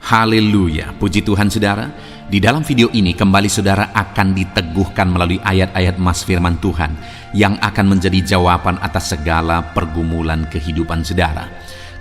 Haleluya, puji Tuhan saudara. Di dalam video ini kembali saudara akan diteguhkan melalui ayat-ayat mas firman Tuhan yang akan menjadi jawaban atas segala pergumulan kehidupan saudara.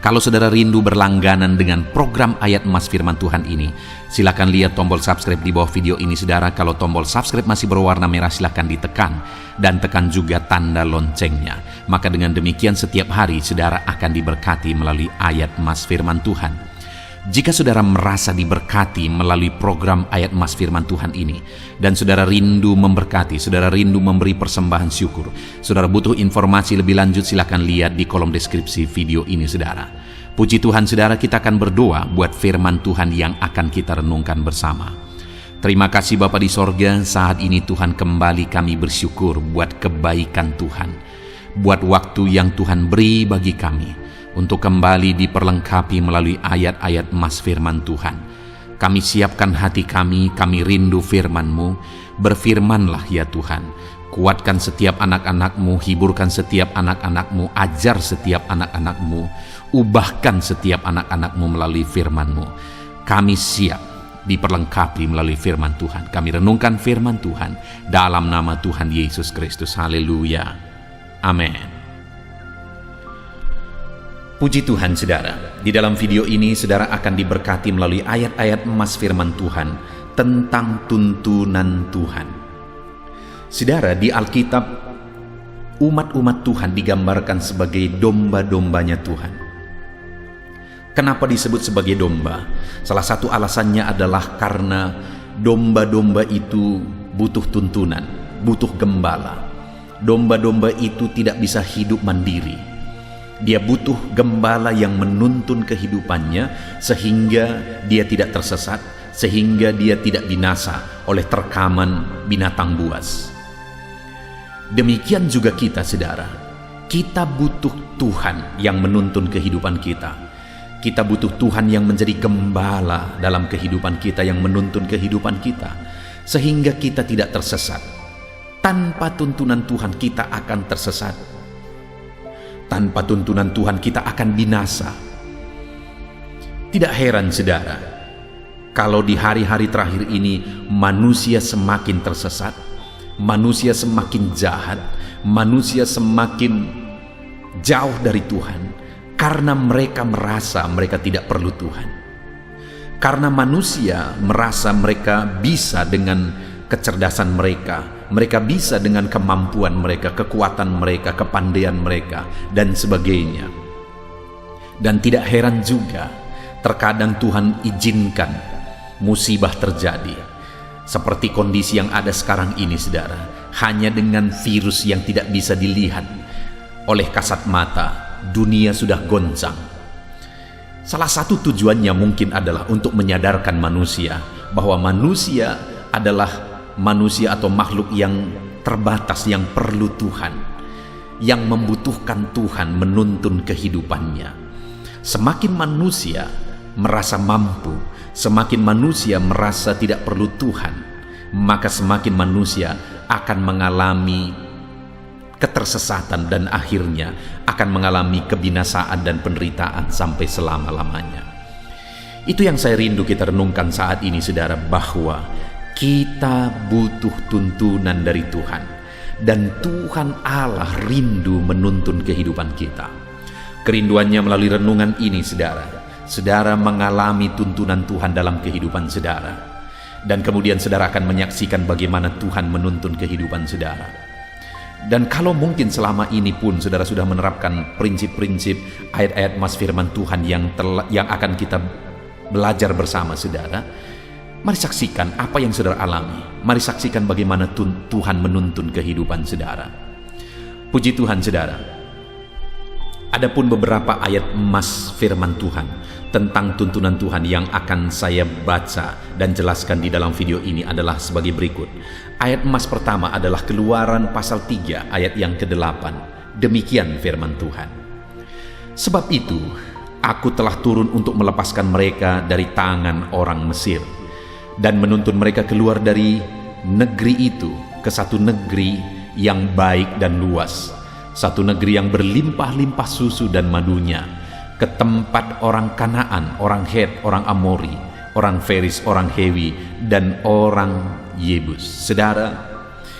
Kalau saudara rindu berlangganan dengan program ayat mas firman Tuhan ini, silakan lihat tombol subscribe di bawah video ini saudara. Kalau tombol subscribe masih berwarna merah, silakan ditekan dan tekan juga tanda loncengnya. Maka dengan demikian setiap hari saudara akan diberkati melalui ayat mas firman Tuhan. Jika saudara merasa diberkati melalui program ayat mas firman Tuhan ini, dan saudara rindu memberkati, saudara rindu memberi persembahan syukur, saudara butuh informasi lebih lanjut, silakan lihat di kolom deskripsi video ini saudara. Puji Tuhan saudara, kita akan berdoa buat firman Tuhan yang akan kita renungkan bersama. Terima kasih Bapa di sorga, saat ini Tuhan kembali kami bersyukur buat kebaikan Tuhan, buat waktu yang Tuhan beri bagi kami untuk kembali diperlengkapi melalui ayat-ayat mas firman Tuhan. Kami siapkan hati kami rindu firman-Mu. Berfirmanlah ya Tuhan, kuatkan setiap anak-anak-Mu, hiburkan setiap anak-anak-Mu, ajar setiap anak-anak-Mu, ubahkan setiap anak-anak-Mu melalui firman-Mu. Kami siap diperlengkapi melalui firman Tuhan. Kami renungkan firman Tuhan dalam nama Tuhan Yesus Kristus. Haleluya, amin. Puji Tuhan saudara, di dalam video ini saudara akan diberkati melalui ayat-ayat emas firman Tuhan tentang tuntunan Tuhan. Saudara, di Alkitab umat-umat Tuhan digambarkan sebagai domba-dombanya Tuhan. Kenapa disebut sebagai domba? Salah satu alasannya adalah karena domba-domba itu butuh tuntunan, butuh gembala. Domba-domba itu tidak bisa hidup mandiri. Dia butuh gembala yang menuntun kehidupannya sehingga dia tidak tersesat, sehingga dia tidak binasa oleh terkaman binatang buas. Demikian juga kita saudara, kita butuh Tuhan yang menuntun kehidupan kita. Kita butuh Tuhan yang menjadi gembala dalam kehidupan kita, yang menuntun kehidupan kita, sehingga kita tidak tersesat. Tanpa tuntunan Tuhan kita akan tersesat. Tanpa tuntunan Tuhan kita akan binasa. Tidak heran saudara, kalau di hari-hari terakhir ini manusia semakin tersesat, manusia semakin jahat, manusia semakin jauh dari Tuhan, karena mereka merasa mereka tidak perlu Tuhan. Karena manusia merasa mereka bisa dengan kecerdasan mereka, mereka bisa dengan kemampuan mereka, kekuatan mereka, kepandaian mereka, dan sebagainya. Dan tidak heran juga, terkadang Tuhan izinkan musibah terjadi. Seperti kondisi yang ada sekarang ini, saudara. Hanya dengan virus yang tidak bisa dilihat oleh kasat mata, dunia sudah goncang. Salah satu tujuannya mungkin adalah untuk menyadarkan manusia bahwa manusia adalah manusia atau makhluk yang terbatas, yang perlu Tuhan, yang membutuhkan Tuhan menuntun kehidupannya. Semakin manusia merasa mampu, semakin manusia merasa tidak perlu Tuhan, maka semakin manusia akan mengalami ketersesatan dan akhirnya akan mengalami kebinasaan dan penderitaan sampai selama-lamanya. Itu yang saya rindu kita renungkan saat ini saudara, bahwa kita butuh tuntunan dari Tuhan, dan Tuhan Allah rindu menuntun kehidupan kita. Kerinduannya melalui renungan ini saudara, saudara mengalami tuntunan Tuhan dalam kehidupan saudara, dan kemudian saudara akan menyaksikan bagaimana Tuhan menuntun kehidupan saudara. Dan kalau mungkin selama ini pun saudara sudah menerapkan prinsip-prinsip ayat-ayat mas firman Tuhan yang akan kita belajar bersama saudara, mari saksikan apa yang saudara alami. Mari saksikan bagaimana Tuhan menuntun kehidupan saudara. Puji Tuhan saudara. Adapun beberapa ayat emas firman Tuhan tentang tuntunan Tuhan yang akan saya baca dan jelaskan di dalam video ini adalah sebagai berikut. Ayat emas pertama adalah Keluaran pasal 3 ayat yang ke-8. Demikian firman Tuhan. Sebab itu, aku telah turun untuk melepaskan mereka dari tangan orang Mesir, dan menuntun mereka keluar dari negeri itu ke satu negeri yang baik dan luas, satu negeri yang berlimpah-limpah susu dan madunya, ke tempat orang Kanaan, orang Het, orang Amori, orang Feris, orang Hewi, dan orang Yebus. Saudara,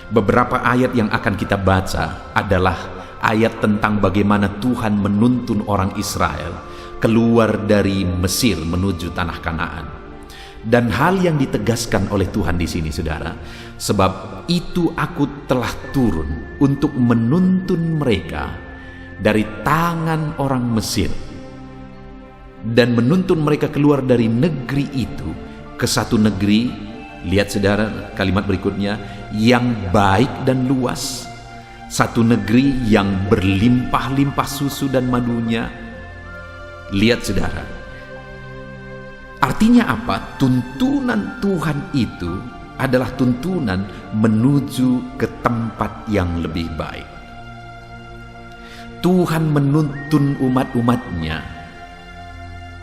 beberapa ayat yang akan kita baca adalah ayat tentang bagaimana Tuhan menuntun orang Israel keluar dari Mesir menuju tanah Kanaan. Dan hal yang ditegaskan oleh Tuhan di sini, saudara, sebab itu aku telah turun untuk menuntun mereka dari tangan orang Mesir dan menuntun mereka keluar dari negeri itu ke satu negeri, lihat saudara kalimat berikutnya, yang baik dan luas, satu negeri yang berlimpah-limpah susu dan madunya. Lihat saudara, artinya apa? Tuntunan Tuhan itu adalah tuntunan menuju ke tempat yang lebih baik. Tuhan menuntun umat-umatnya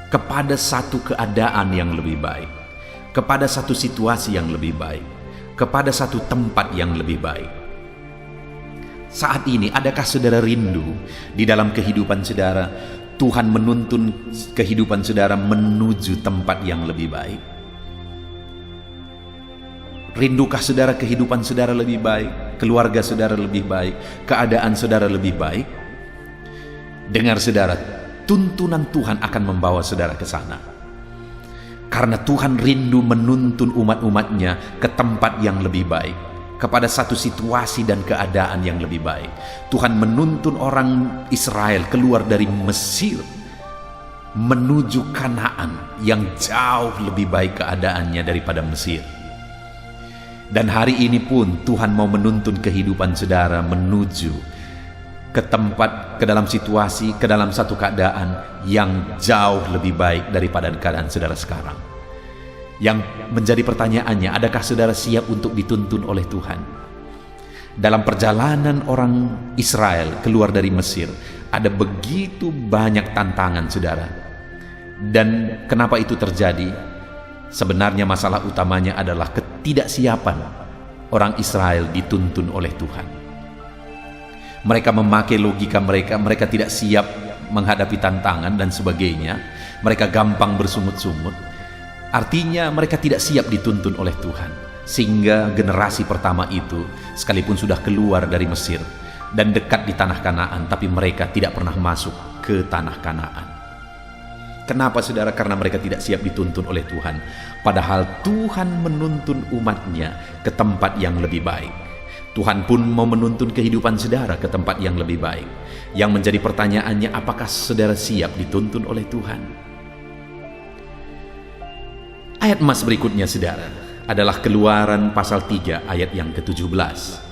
kepada satu keadaan yang lebih baik, kepada satu situasi yang lebih baik, kepada satu tempat yang lebih baik. Saat ini, adakah saudara rindu di dalam kehidupan saudara, Tuhan menuntun kehidupan saudara menuju tempat yang lebih baik? Rindukah saudara kehidupan saudara lebih baik, keluarga saudara lebih baik, keadaan saudara lebih baik? Dengar saudara, tuntunan Tuhan akan membawa saudara ke sana. Karena Tuhan rindu menuntun umat-umatnya ke tempat yang lebih baik, kepada satu situasi dan keadaan yang lebih baik. Tuhan menuntun orang Israel keluar dari Mesir menuju Kanaan yang jauh lebih baik keadaannya daripada Mesir. Dan hari ini pun Tuhan mau menuntun kehidupan saudara menuju ke tempat, ke dalam situasi, ke dalam satu keadaan yang jauh lebih baik daripada keadaan saudara sekarang. Yang menjadi pertanyaannya, adakah saudara siap untuk dituntun oleh Tuhan? Dalam perjalanan orang Israel keluar dari Mesir, ada begitu banyak tantangan saudara. Dan kenapa itu terjadi? Sebenarnya masalah utamanya adalah ketidaksiapan orang Israel dituntun oleh Tuhan. Mereka memakai logika mereka tidak siap menghadapi tantangan dan sebagainya. Mereka gampang bersungut-sungut. Artinya mereka tidak siap dituntun oleh Tuhan. Sehingga generasi pertama itu, sekalipun sudah keluar dari Mesir dan dekat di tanah Kanaan, tapi mereka tidak pernah masuk ke tanah Kanaan. Kenapa saudara? Karena mereka tidak siap dituntun oleh Tuhan. Padahal Tuhan menuntun umatnya ke tempat yang lebih baik. Tuhan pun mau menuntun kehidupan saudara ke tempat yang lebih baik. Yang menjadi pertanyaannya, apakah saudara siap dituntun oleh Tuhan? Ayat emas berikutnya saudara adalah Keluaran pasal 3 ayat yang ke-17.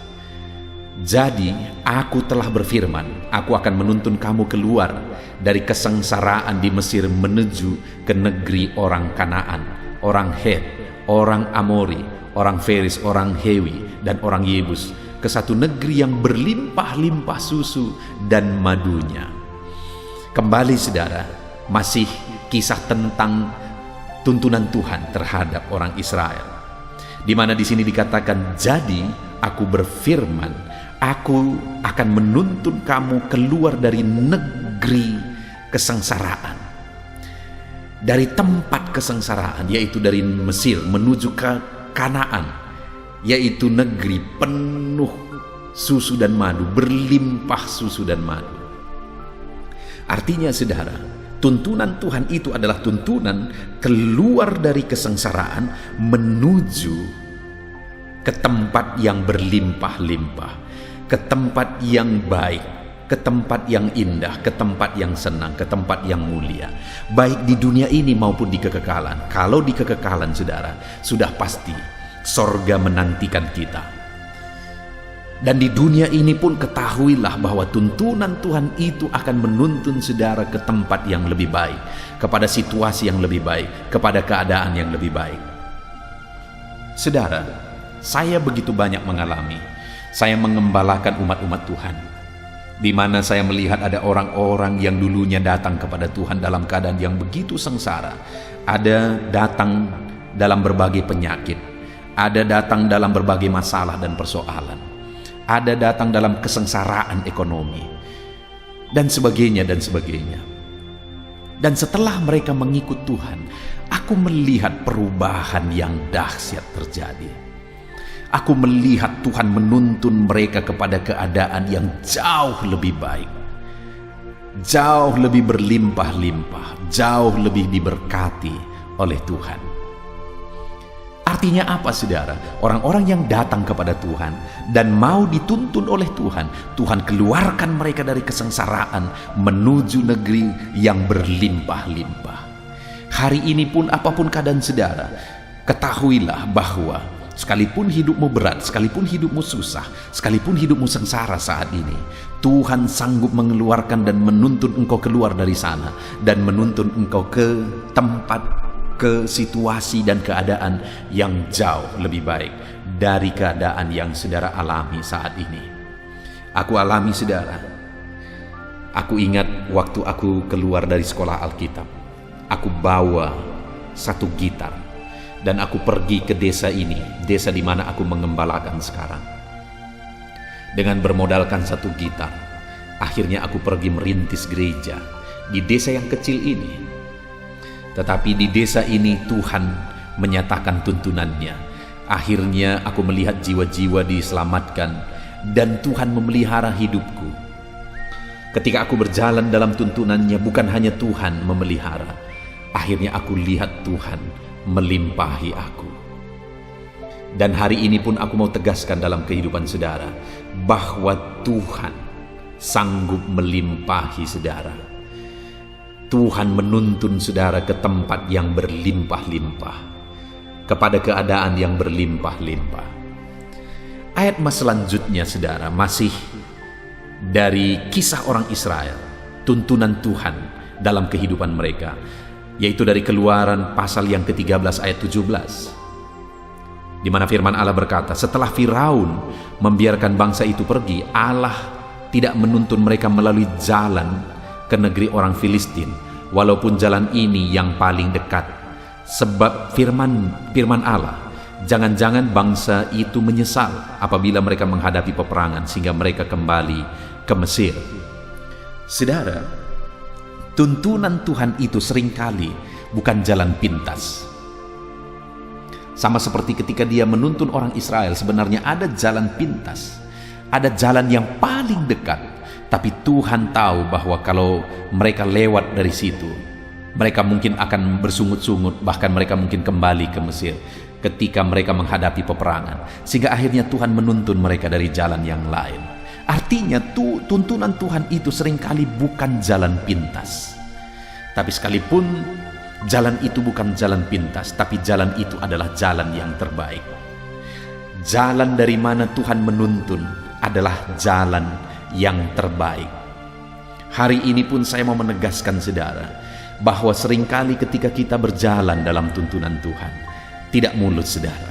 Jadi aku telah berfirman, aku akan menuntun kamu keluar dari kesengsaraan di Mesir menuju ke negeri orang Kanaan, orang Het, orang Amori, orang Feris, orang Hewi, dan orang Yebus, ke satu negeri yang berlimpah-limpah susu dan madunya. Kembali saudara, masih kisah tentang tuntunan Tuhan terhadap orang Israel, di mana di sini dikatakan, jadi aku berfirman, aku akan menuntun kamu keluar dari negeri kesengsaraan, dari tempat kesengsaraan, yaitu dari Mesir menuju ke Kanaan, yaitu negeri penuh susu dan madu, berlimpah susu dan madu. Artinya saudara, tuntunan Tuhan itu adalah tuntunan keluar dari kesengsaraan menuju ke tempat yang berlimpah-limpah, ke tempat yang baik, ke tempat yang indah, ke tempat yang senang, ke tempat yang mulia, baik di dunia ini maupun di kekekalan. Kalau di kekekalan saudara, sudah pasti sorga menantikan kita. Dan di dunia ini pun ketahuilah bahwa tuntunan Tuhan itu akan menuntun saudara ke tempat yang lebih baik, kepada situasi yang lebih baik, kepada keadaan yang lebih baik. Saudara, saya begitu banyak mengalami, saya mengembalakan umat-umat Tuhan, di mana saya melihat ada orang-orang yang dulunya datang kepada Tuhan dalam keadaan yang begitu sengsara. Ada datang dalam berbagai penyakit, ada datang dalam berbagai masalah dan persoalan, ada datang dalam kesengsaraan ekonomi, dan sebagainya dan sebagainya. Dan setelah mereka mengikut Tuhan, aku melihat perubahan yang dahsyat terjadi. Aku melihat Tuhan menuntun mereka kepada keadaan yang jauh lebih baik, jauh lebih berlimpah-limpah, jauh lebih diberkati oleh Tuhan. Artinya apa, saudara? Orang-orang yang datang kepada Tuhan dan mau dituntun oleh Tuhan, Tuhan keluarkan mereka dari kesengsaraan menuju negeri yang berlimpah-limpah. Hari ini pun apapun keadaan saudara, ketahuilah bahwa sekalipun hidupmu berat, sekalipun hidupmu susah, sekalipun hidupmu sengsara saat ini, Tuhan sanggup mengeluarkan dan menuntun engkau keluar dari sana dan menuntun engkau ke tempat, ke situasi dan keadaan yang jauh lebih baik dari keadaan yang saudara alami saat ini. Aku alami, saudara. Aku ingat waktu aku keluar dari sekolah Alkitab, aku bawa satu gitar dan aku pergi ke desa ini, desa di mana aku mengembalakan sekarang. Dengan bermodalkan satu gitar, akhirnya aku pergi merintis gereja di desa yang kecil ini. Tetapi di desa ini Tuhan menyatakan tuntunannya. Akhirnya aku melihat jiwa-jiwa diselamatkan dan Tuhan memelihara hidupku. Ketika aku berjalan dalam tuntunannya, bukan hanya Tuhan memelihara, akhirnya aku lihat Tuhan melimpahi aku. Dan hari ini pun aku mau tegaskan dalam kehidupan saudara bahwa Tuhan sanggup melimpahi saudara. Tuhan menuntun saudara ke tempat yang berlimpah-limpah, kepada keadaan yang berlimpah-limpah. Ayat selanjutnya, saudara, masih dari kisah orang Israel, tuntunan Tuhan dalam kehidupan mereka, yaitu dari Keluaran pasal yang ke-13 ayat 17, di mana firman Allah berkata, setelah Firaun membiarkan bangsa itu pergi, Allah tidak menuntun mereka melalui jalan ke negeri orang Filistin, walaupun jalan ini yang paling dekat. Sebab firman Allah, jangan-jangan bangsa itu menyesal apabila mereka menghadapi peperangan sehingga mereka kembali ke Mesir. Saudara, tuntunan Tuhan itu seringkali bukan jalan pintas. Sama seperti ketika dia menuntun orang Israel, sebenarnya ada jalan pintas, ada jalan yang paling dekat. Tapi Tuhan tahu bahwa kalau mereka lewat dari situ, mereka mungkin akan bersungut-sungut, bahkan mereka mungkin kembali ke Mesir ketika mereka menghadapi peperangan. Sehingga akhirnya Tuhan menuntun mereka dari jalan yang lain. Artinya tuntunan Tuhan itu seringkali bukan jalan pintas. Tapi sekalipun jalan itu bukan jalan pintas, tapi jalan itu adalah jalan yang terbaik. Jalan dari mana Tuhan menuntun adalah jalan yang terbaik. Hari ini pun saya mau menegaskan saudara bahwa seringkali ketika kita berjalan dalam tuntunan Tuhan tidak mulus, saudara.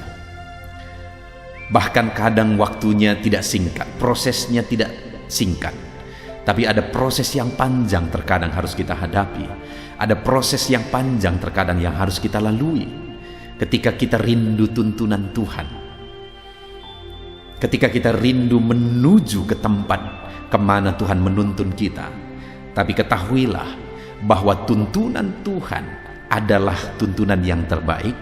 Bahkan kadang waktunya tidak singkat, prosesnya tidak singkat, tapi ada proses yang panjang terkadang harus kita hadapi. Ada proses yang panjang terkadang yang harus kita lalui ketika kita rindu tuntunan Tuhan, ketika kita rindu menuju ke tempat kemana Tuhan menuntun kita. Tapi ketahuilah bahwa tuntunan Tuhan adalah tuntunan yang terbaik.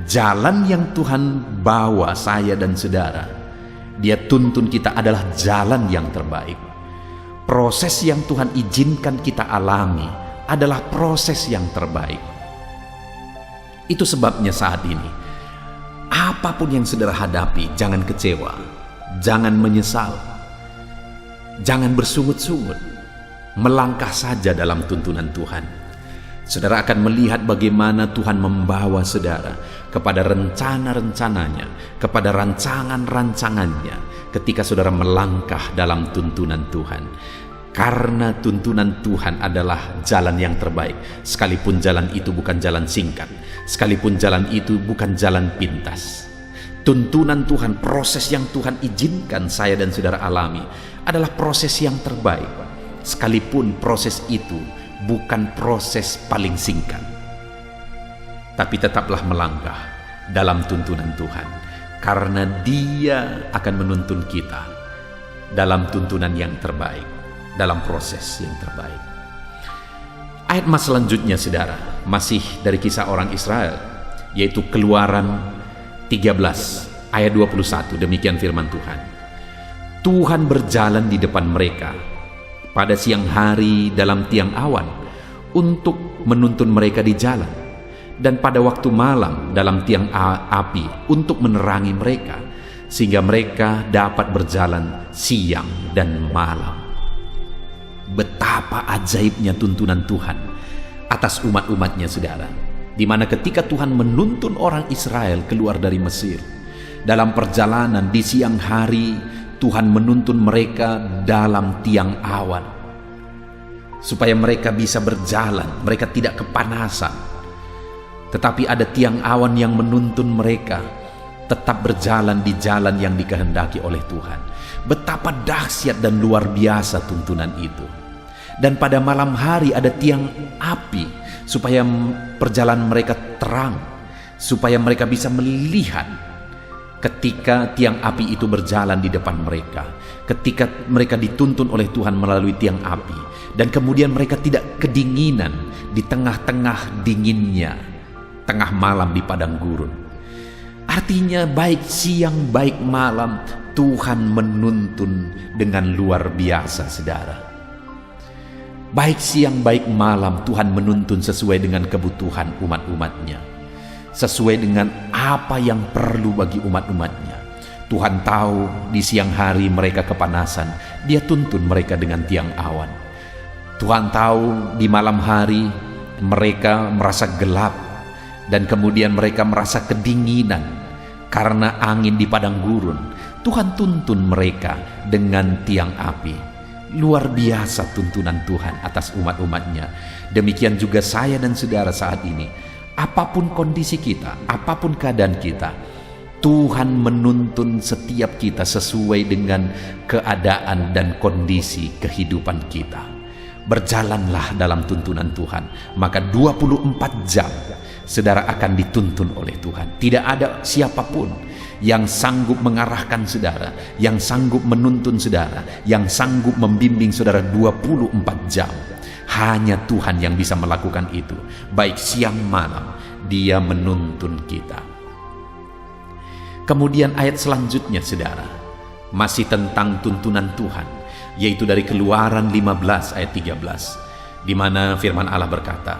Jalan yang Tuhan bawa saya dan saudara, Dia tuntun kita adalah jalan yang terbaik. Proses yang Tuhan izinkan kita alami adalah proses yang terbaik. Itu sebabnya saat ini, apapun yang saudara hadapi, jangan kecewa, jangan menyesal, jangan bersungut-sungut, melangkah saja dalam tuntunan Tuhan. Saudara akan melihat bagaimana Tuhan membawa saudara kepada rencana-rencananya, kepada rancangan-rancangannya ketika saudara melangkah dalam tuntunan Tuhan. Karena tuntunan Tuhan adalah jalan yang terbaik, sekalipun jalan itu bukan jalan singkat, sekalipun jalan itu bukan jalan pintas. Tuntunan Tuhan, proses yang Tuhan izinkan saya dan saudara alami adalah proses yang terbaik, sekalipun proses itu bukan proses paling singkat. Tapi tetaplah melangkah dalam tuntunan Tuhan, karena Dia akan menuntun kita dalam tuntunan yang terbaik, dalam proses yang terbaik. Ayat mas selanjutnya saudara, masih dari kisah orang Israel, yaitu Keluaran 13 ayat 21. Demikian firman Tuhan. Tuhan berjalan di depan mereka pada siang hari dalam tiang awan untuk menuntun mereka di jalan, dan pada waktu malam dalam tiang api untuk menerangi mereka, sehingga mereka dapat berjalan siang dan malam. Betapa ajaibnya tuntunan Tuhan atas umat-umatnya saudara, di mana ketika Tuhan menuntun orang Israel keluar dari Mesir, dalam perjalanan di siang hari Tuhan menuntun mereka dalam tiang awan supaya mereka bisa berjalan, mereka tidak kepanasan. Tetapi ada tiang awan yang menuntun mereka tetap berjalan di jalan yang dikehendaki oleh Tuhan. Betapa dahsyat dan luar biasa tuntunan itu. Dan pada malam hari ada tiang api supaya perjalanan mereka terang, supaya mereka bisa melihat ketika tiang api itu berjalan di depan mereka, ketika mereka dituntun oleh Tuhan melalui tiang api, dan kemudian mereka tidak kedinginan di tengah-tengah dinginnya tengah malam di padang gurun. Artinya baik siang baik malam Tuhan menuntun dengan luar biasa saudara. Baik siang baik malam Tuhan menuntun sesuai dengan kebutuhan umat-umatnya, sesuai dengan apa yang perlu bagi umat-umatnya. Tuhan tahu di siang hari mereka kepanasan, Dia tuntun mereka dengan tiang awan. Tuhan tahu di malam hari mereka merasa gelap, dan kemudian mereka merasa kedinginan karena angin di padang gurun. Tuhan tuntun mereka dengan tiang api. Luar biasa tuntunan Tuhan atas umat-umatnya. Demikian juga saya dan saudara saat ini. Apapun kondisi kita, apapun keadaan kita, Tuhan menuntun setiap kita sesuai dengan keadaan dan kondisi kehidupan kita. Berjalanlah dalam tuntunan Tuhan, maka 24 jam saudara akan dituntun oleh Tuhan. Tidak ada siapapun yang sanggup mengarahkan saudara, yang sanggup menuntun saudara, yang sanggup membimbing saudara 24 jam. Hanya Tuhan yang bisa melakukan itu. Baik siang malam Dia menuntun kita. Kemudian ayat selanjutnya saudara, masih tentang tuntunan Tuhan, yaitu dari Keluaran 15 ayat 13, di mana firman Allah berkata,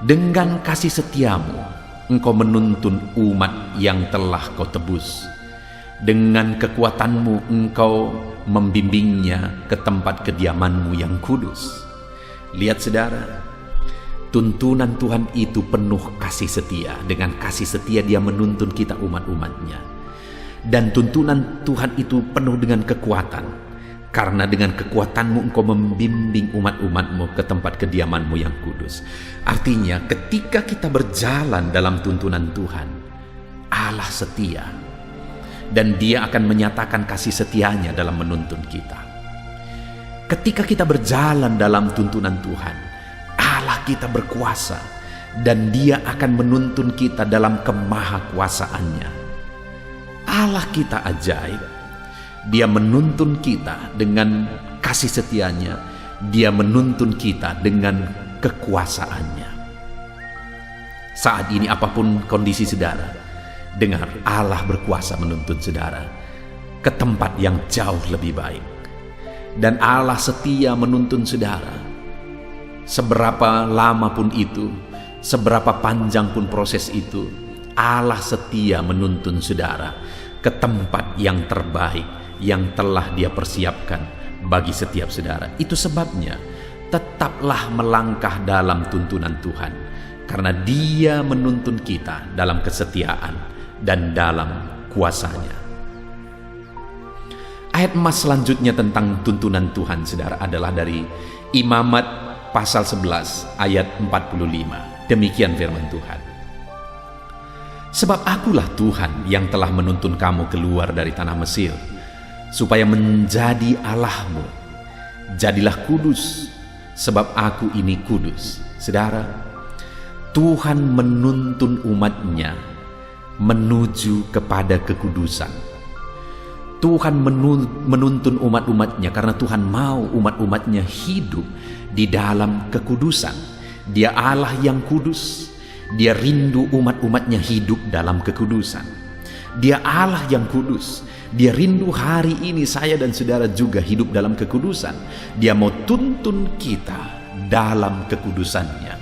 dengan kasih setiamu Engkau menuntun umat yang telah Kau tebus. Dengan kekuatanmu Engkau membimbingnya ke tempat kediamanmu yang kudus. Lihat saudara, tuntunan Tuhan itu penuh kasih setia. Dengan kasih setia Dia menuntun kita umat-umatnya. Dan tuntunan Tuhan itu penuh dengan kekuatan. Karena dengan kekuatanmu Engkau membimbing umat-umatmu ke tempat kediamanmu yang kudus. Artinya ketika kita berjalan dalam tuntunan Tuhan, Allah setia. Dan Dia akan menyatakan kasih setianya dalam menuntun kita. Ketika kita berjalan dalam tuntunan Tuhan, Allah kita berkuasa. Dan Dia akan menuntun kita dalam kemahakuasaannya. Allah kita ajaib. Dia menuntun kita dengan kasih setianya. Dia menuntun kita dengan kekuasaannya. Saat ini apapun kondisi saudara, dengar, Allah berkuasa menuntun saudara ke tempat yang jauh lebih baik. Dan Allah setia menuntun saudara. Seberapa lama pun itu, seberapa panjang pun proses itu, Allah setia menuntun saudara ke tempat yang terbaik yang telah Dia persiapkan bagi setiap saudara. Itu sebabnya tetaplah melangkah dalam tuntunan Tuhan, karena Dia menuntun kita dalam kesetiaan dan dalam kuasanya. Ayat emas selanjutnya tentang tuntunan Tuhan saudara adalah dari Imamat pasal 11 ayat 45. Demikian firman Tuhan. Sebab akulah Tuhan yang telah menuntun kamu keluar dari tanah Mesir, supaya menjadi Allahmu. Jadilah kudus, sebab aku ini kudus. Saudara, Tuhan menuntun umatnya menuju kepada kekudusan. Tuhan menuntun umat-umatnya karena Tuhan mau umat-umatnya hidup di dalam kekudusan. Dia Allah yang kudus. Dia rindu umat-umatnya hidup dalam kekudusan. Dia Allah yang kudus. Dia rindu hari ini saya dan saudara juga hidup dalam kekudusan. Dia mau tuntun kita dalam kekudusannya.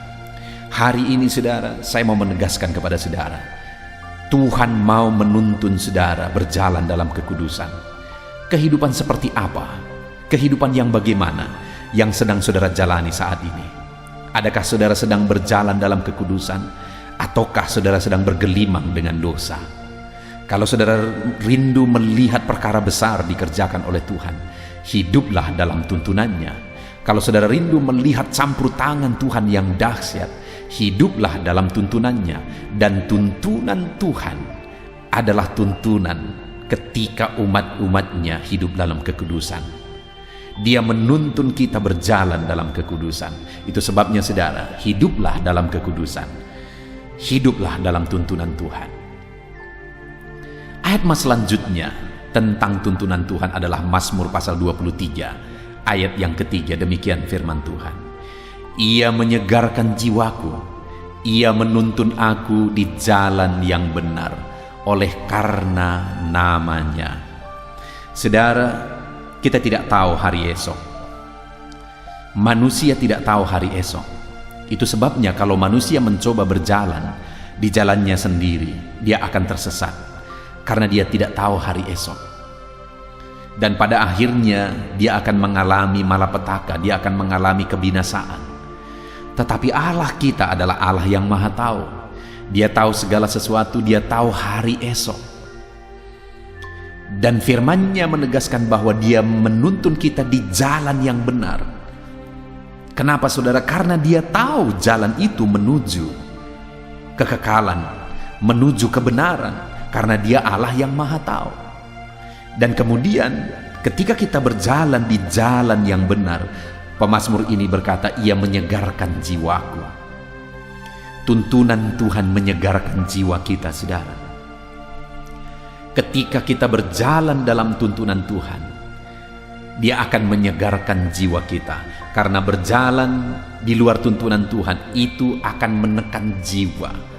Hari ini saudara, saya mau menegaskan kepada saudara, Tuhan mau menuntun saudara berjalan dalam kekudusan. Kehidupan seperti apa? Kehidupan yang bagaimana yang sedang saudara jalani saat ini? Adakah saudara sedang berjalan dalam kekudusan? Ataukah saudara sedang bergelimang dengan dosa? Kalau saudara rindu melihat perkara besar dikerjakan oleh Tuhan, hiduplah dalam tuntunannya. Kalau saudara rindu melihat campur tangan Tuhan yang dahsyat, hiduplah dalam tuntunannya. Dan tuntunan Tuhan adalah tuntunan ketika umat-umatnya hidup dalam kekudusan. Dia menuntun kita berjalan dalam kekudusan. Itu sebabnya saudara, hiduplah dalam kekudusan. Hiduplah dalam tuntunan Tuhan. Ayat mas selanjutnya tentang tuntunan Tuhan adalah Mazmur pasal 23 ayat yang ketiga. Demikian firman Tuhan, Ia menyegarkan jiwaku, Ia menuntun aku di jalan yang benar oleh karena namanya. Saudara, kita tidak tahu hari esok. Manusia tidak tahu hari esok. Itu sebabnya kalau manusia mencoba berjalan di jalannya sendiri, dia akan tersesat karena dia tidak tahu hari esok. Dan pada akhirnya dia akan mengalami malapetaka, dia akan mengalami kebinasaan. Tetapi Allah kita adalah Allah yang maha tahu. Dia tahu segala sesuatu, dia tahu hari esok. Dan firman-Nya menegaskan bahwa dia menuntun kita di jalan yang benar. Kenapa saudara? Karena dia tahu jalan itu menuju kekekalan, menuju kebenaran. Karena dia Allah yang maha tahu. Dan kemudian ketika kita berjalan di jalan yang benar, pemazmur ini berkata, Ia menyegarkan jiwaku. Tuntunan Tuhan menyegarkan jiwa kita, saudara. Ketika kita berjalan dalam tuntunan Tuhan, Dia akan menyegarkan jiwa kita. Karena berjalan di luar tuntunan Tuhan itu akan menekan jiwa.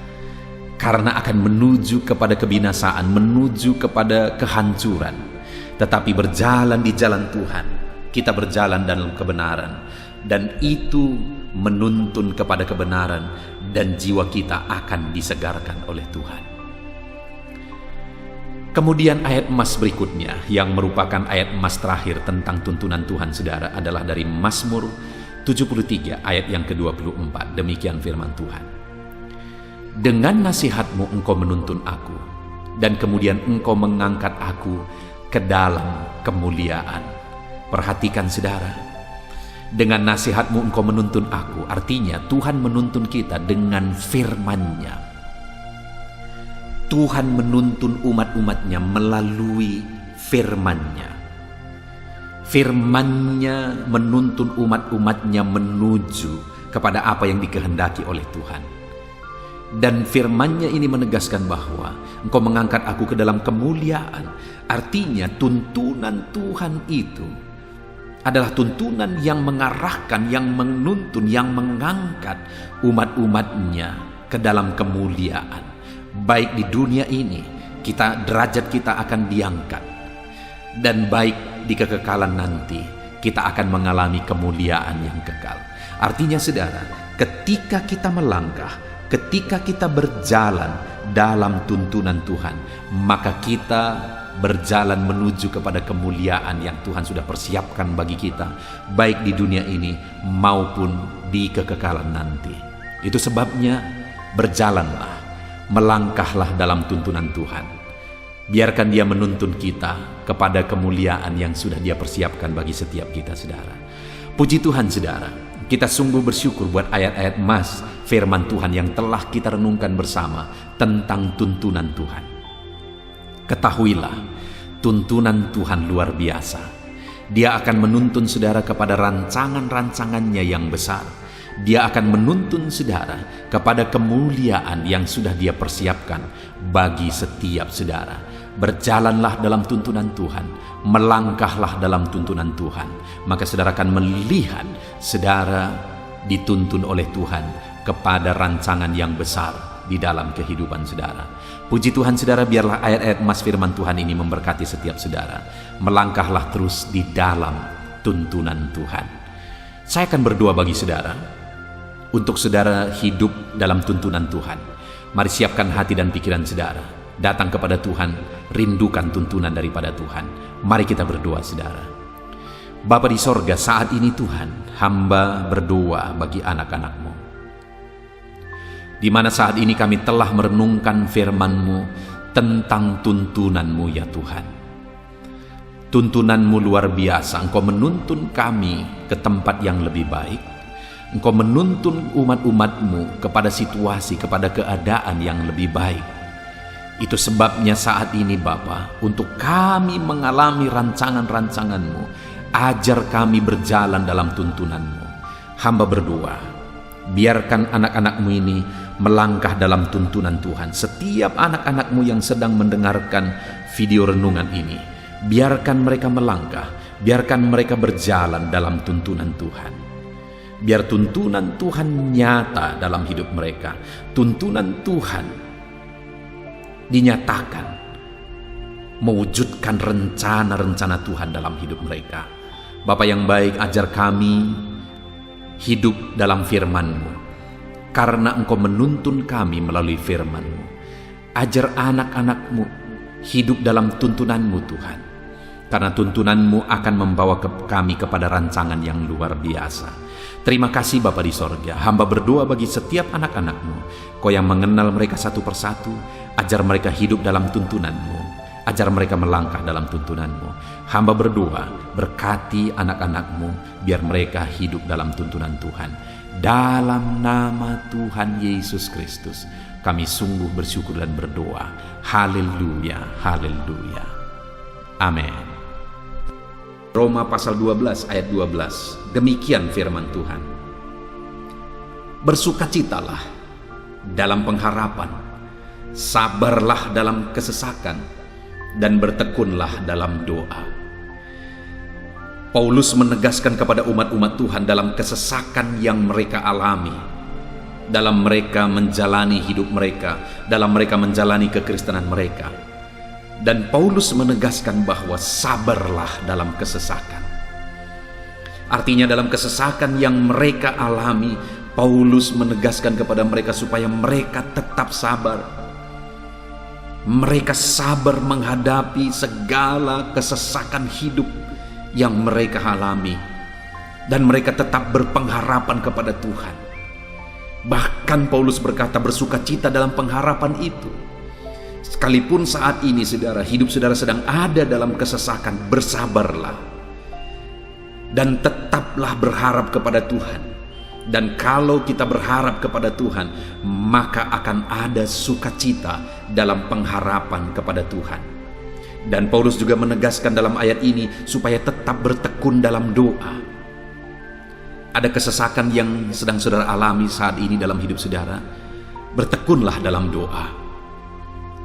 Karena akan menuju kepada kebinasaan, menuju kepada kehancuran. Tetapi berjalan di jalan Tuhan, kita berjalan dalam kebenaran, dan itu menuntun kepada kebenaran, dan jiwa kita akan disegarkan oleh Tuhan. Kemudian ayat emas berikutnya yang merupakan ayat emas terakhir tentang tuntunan Tuhan, saudara, adalah dari Mazmur 73 ayat yang ke-24. Demikian firman Tuhan, Dengan nasihat-Mu Engkau menuntun aku, dan kemudian Engkau mengangkat aku ke dalam kemuliaan. Perhatikan saudara, dengan nasihat-Mu Engkau menuntun aku, artinya Tuhan menuntun kita dengan firman-Nya. Tuhan menuntun umat-umatnya melalui firman-Nya. Firman-Nya menuntun umat-umatnya menuju kepada apa yang dikehendaki oleh Tuhan. Dan firman-Nya ini menegaskan bahwa Engkau mengangkat aku ke dalam kemuliaan. Artinya tuntunan Tuhan itu adalah tuntunan yang mengarahkan, yang menuntun, yang mengangkat umat-umatnya ke dalam kemuliaan. Baik di dunia ini, derajat kita akan diangkat. Dan baik di kekekalan nanti, kita akan mengalami kemuliaan yang kekal. Artinya saudara, ketika kita melangkah, ketika kita berjalan dalam tuntunan Tuhan, maka kita berjalan menuju kepada kemuliaan yang Tuhan sudah persiapkan bagi kita, baik di dunia ini maupun di kekekalan nanti. Itu sebabnya berjalanlah, melangkahlah dalam tuntunan Tuhan. Biarkan Dia menuntun kita kepada kemuliaan yang sudah Dia persiapkan bagi setiap kita, saudara. Puji Tuhan, saudara. Kita sungguh bersyukur buat ayat-ayat emas firman Tuhan yang telah kita renungkan bersama tentang tuntunan Tuhan. Ketahuilah, tuntunan Tuhan luar biasa. Dia akan menuntun saudara kepada rancangan-rancangannya yang besar. Dia akan menuntun saudara kepada kemuliaan yang sudah Dia persiapkan bagi setiap saudara. berjalanlah dalam tuntunan Tuhan, melangkahlah dalam tuntunan Tuhan, maka saudara akan melihat saudara dituntun oleh Tuhan kepada rancangan yang besar di dalam kehidupan saudara. Puji Tuhan saudara, biarlah ayat-ayat emas firman Tuhan ini memberkati setiap saudara. Melangkahlah terus di dalam tuntunan Tuhan. Saya akan berdoa bagi saudara, untuk saudara hidup dalam tuntunan Tuhan. Mari siapkan hati dan pikiran saudara, datang kepada Tuhan, rindukan tuntunan daripada Tuhan. Mari kita berdoa saudara. Bapa di sorga, saat ini Tuhan, hamba berdoa bagi anak-anak-Mu, di mana saat ini kami telah merenungkan firman-Mu tentang tuntunan-Mu ya Tuhan. Tuntunan-Mu luar biasa, Engkau menuntun kami ke tempat yang lebih baik. Engkau menuntun umat-umat-Mu kepada situasi, kepada keadaan yang lebih baik. Itu sebabnya saat ini Bapa, untuk kami mengalami rancangan-rancangan-Mu, ajar kami berjalan dalam tuntunan-Mu. Hamba berdoa, biarkan anak-anak-Mu ini melangkah dalam tuntunan Tuhan. Setiap anak-anak-Mu yang sedang mendengarkan video renungan ini, biarkan mereka melangkah, biarkan mereka berjalan dalam tuntunan Tuhan. Biar tuntunan Tuhan nyata dalam hidup mereka. Tuntunan Tuhan dinyatakan, mewujudkan rencana-rencana Tuhan dalam hidup mereka. Bapa yang baik, ajar kami hidup dalam firman-Mu, karena Engkau menuntun kami melalui firman-Mu. Ajar anak-anak-Mu hidup dalam tuntunan-Mu Tuhan, karena tuntunan-Mu akan membawa kami kepada rancangan yang luar biasa. Terima kasih Bapa di sorga, hamba berdoa bagi setiap anak-anak-Mu. Kau yang mengenal mereka satu persatu, ajar mereka hidup dalam tuntunan-Mu, ajar mereka melangkah dalam tuntunan-Mu. Hamba berdoa, berkati anak-anak-Mu, biar mereka hidup dalam tuntunan Tuhan. Dalam nama Tuhan Yesus Kristus, kami sungguh bersyukur dan berdoa. Haleluya, haleluya. Amin. Roma pasal 12 ayat 12, demikian firman Tuhan. Bersukacitalah dalam pengharapan, sabarlah dalam kesesakan, dan bertekunlah dalam doa. Paulus menegaskan kepada umat-umat Tuhan dalam kesesakan yang mereka alami, dalam mereka menjalani hidup mereka, dalam mereka menjalani kekristenan mereka. Dan Paulus menegaskan bahwa sabarlah dalam kesesakan. Artinya dalam kesesakan yang mereka alami, Paulus menegaskan kepada mereka supaya mereka tetap sabar. Mereka sabar menghadapi segala kesesakan hidup yang mereka alami. Dan mereka tetap berpengharapan kepada Tuhan. Bahkan Paulus berkata, bersukacita dalam pengharapan itu. Sekalipun saat ini saudara, hidup saudara sedang ada dalam kesesakan, bersabarlah dan tetaplah berharap kepada Tuhan. Dan kalau kita berharap kepada Tuhan, maka akan ada sukacita dalam pengharapan kepada Tuhan. Dan Paulus juga menegaskan dalam ayat ini supaya tetap bertekun dalam doa. Ada kesesakan yang sedang saudara alami saat ini dalam hidup saudara, bertekunlah dalam doa.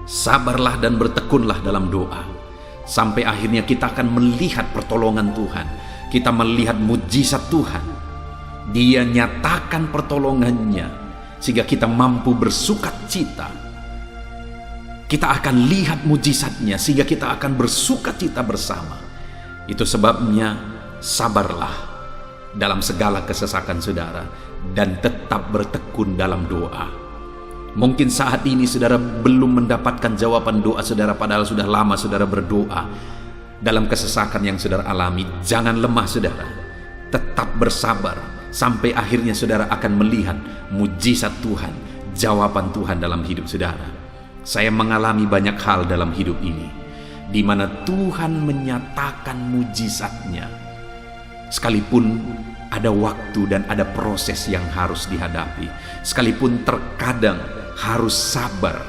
Sabarlah dan bertekunlah dalam doa, sampai akhirnya kita akan melihat pertolongan Tuhan. Kita melihat mujizat Tuhan. Dia nyatakan pertolongannya sehingga kita mampu bersukacita. Kita akan lihat mujizatnya sehingga kita akan bersukacita bersama. Itu sebabnya sabarlah dalam segala kesesakan saudara, dan tetap bertekun dalam doa. Mungkin saat ini saudara belum mendapatkan jawaban doa saudara, padahal sudah lama saudara berdoa dalam kesesakan yang saudara alami. Jangan lemah saudara, tetap bersabar sampai akhirnya saudara akan melihat mujizat Tuhan, jawaban Tuhan dalam hidup saudara. Saya mengalami banyak hal dalam hidup ini, di mana Tuhan menyatakan mujizatnya, sekalipun ada waktu dan ada proses yang harus dihadapi, sekalipun terkadang harus sabar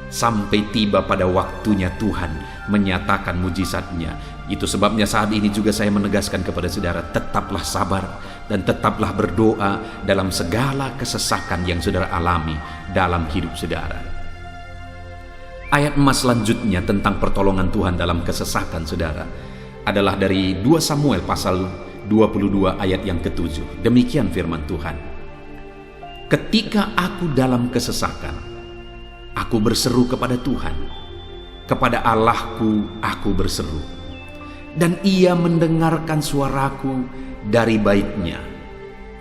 sampai tiba pada waktunya Tuhan menyatakan mujizatnya. Itu sebabnya saat ini juga saya menegaskan kepada saudara, tetaplah sabar dan tetaplah berdoa dalam segala kesesakan yang saudara alami dalam hidup saudara. Ayat emas selanjutnya tentang pertolongan Tuhan dalam kesesakan, saudara, adalah dari 2 Samuel pasal 22 ayat yang ke-7. Demikian firman Tuhan. Ketika aku dalam kesesakan, aku berseru kepada Tuhan, kepada Allahku aku berseru, dan Ia mendengarkan suaraku dari baitnya.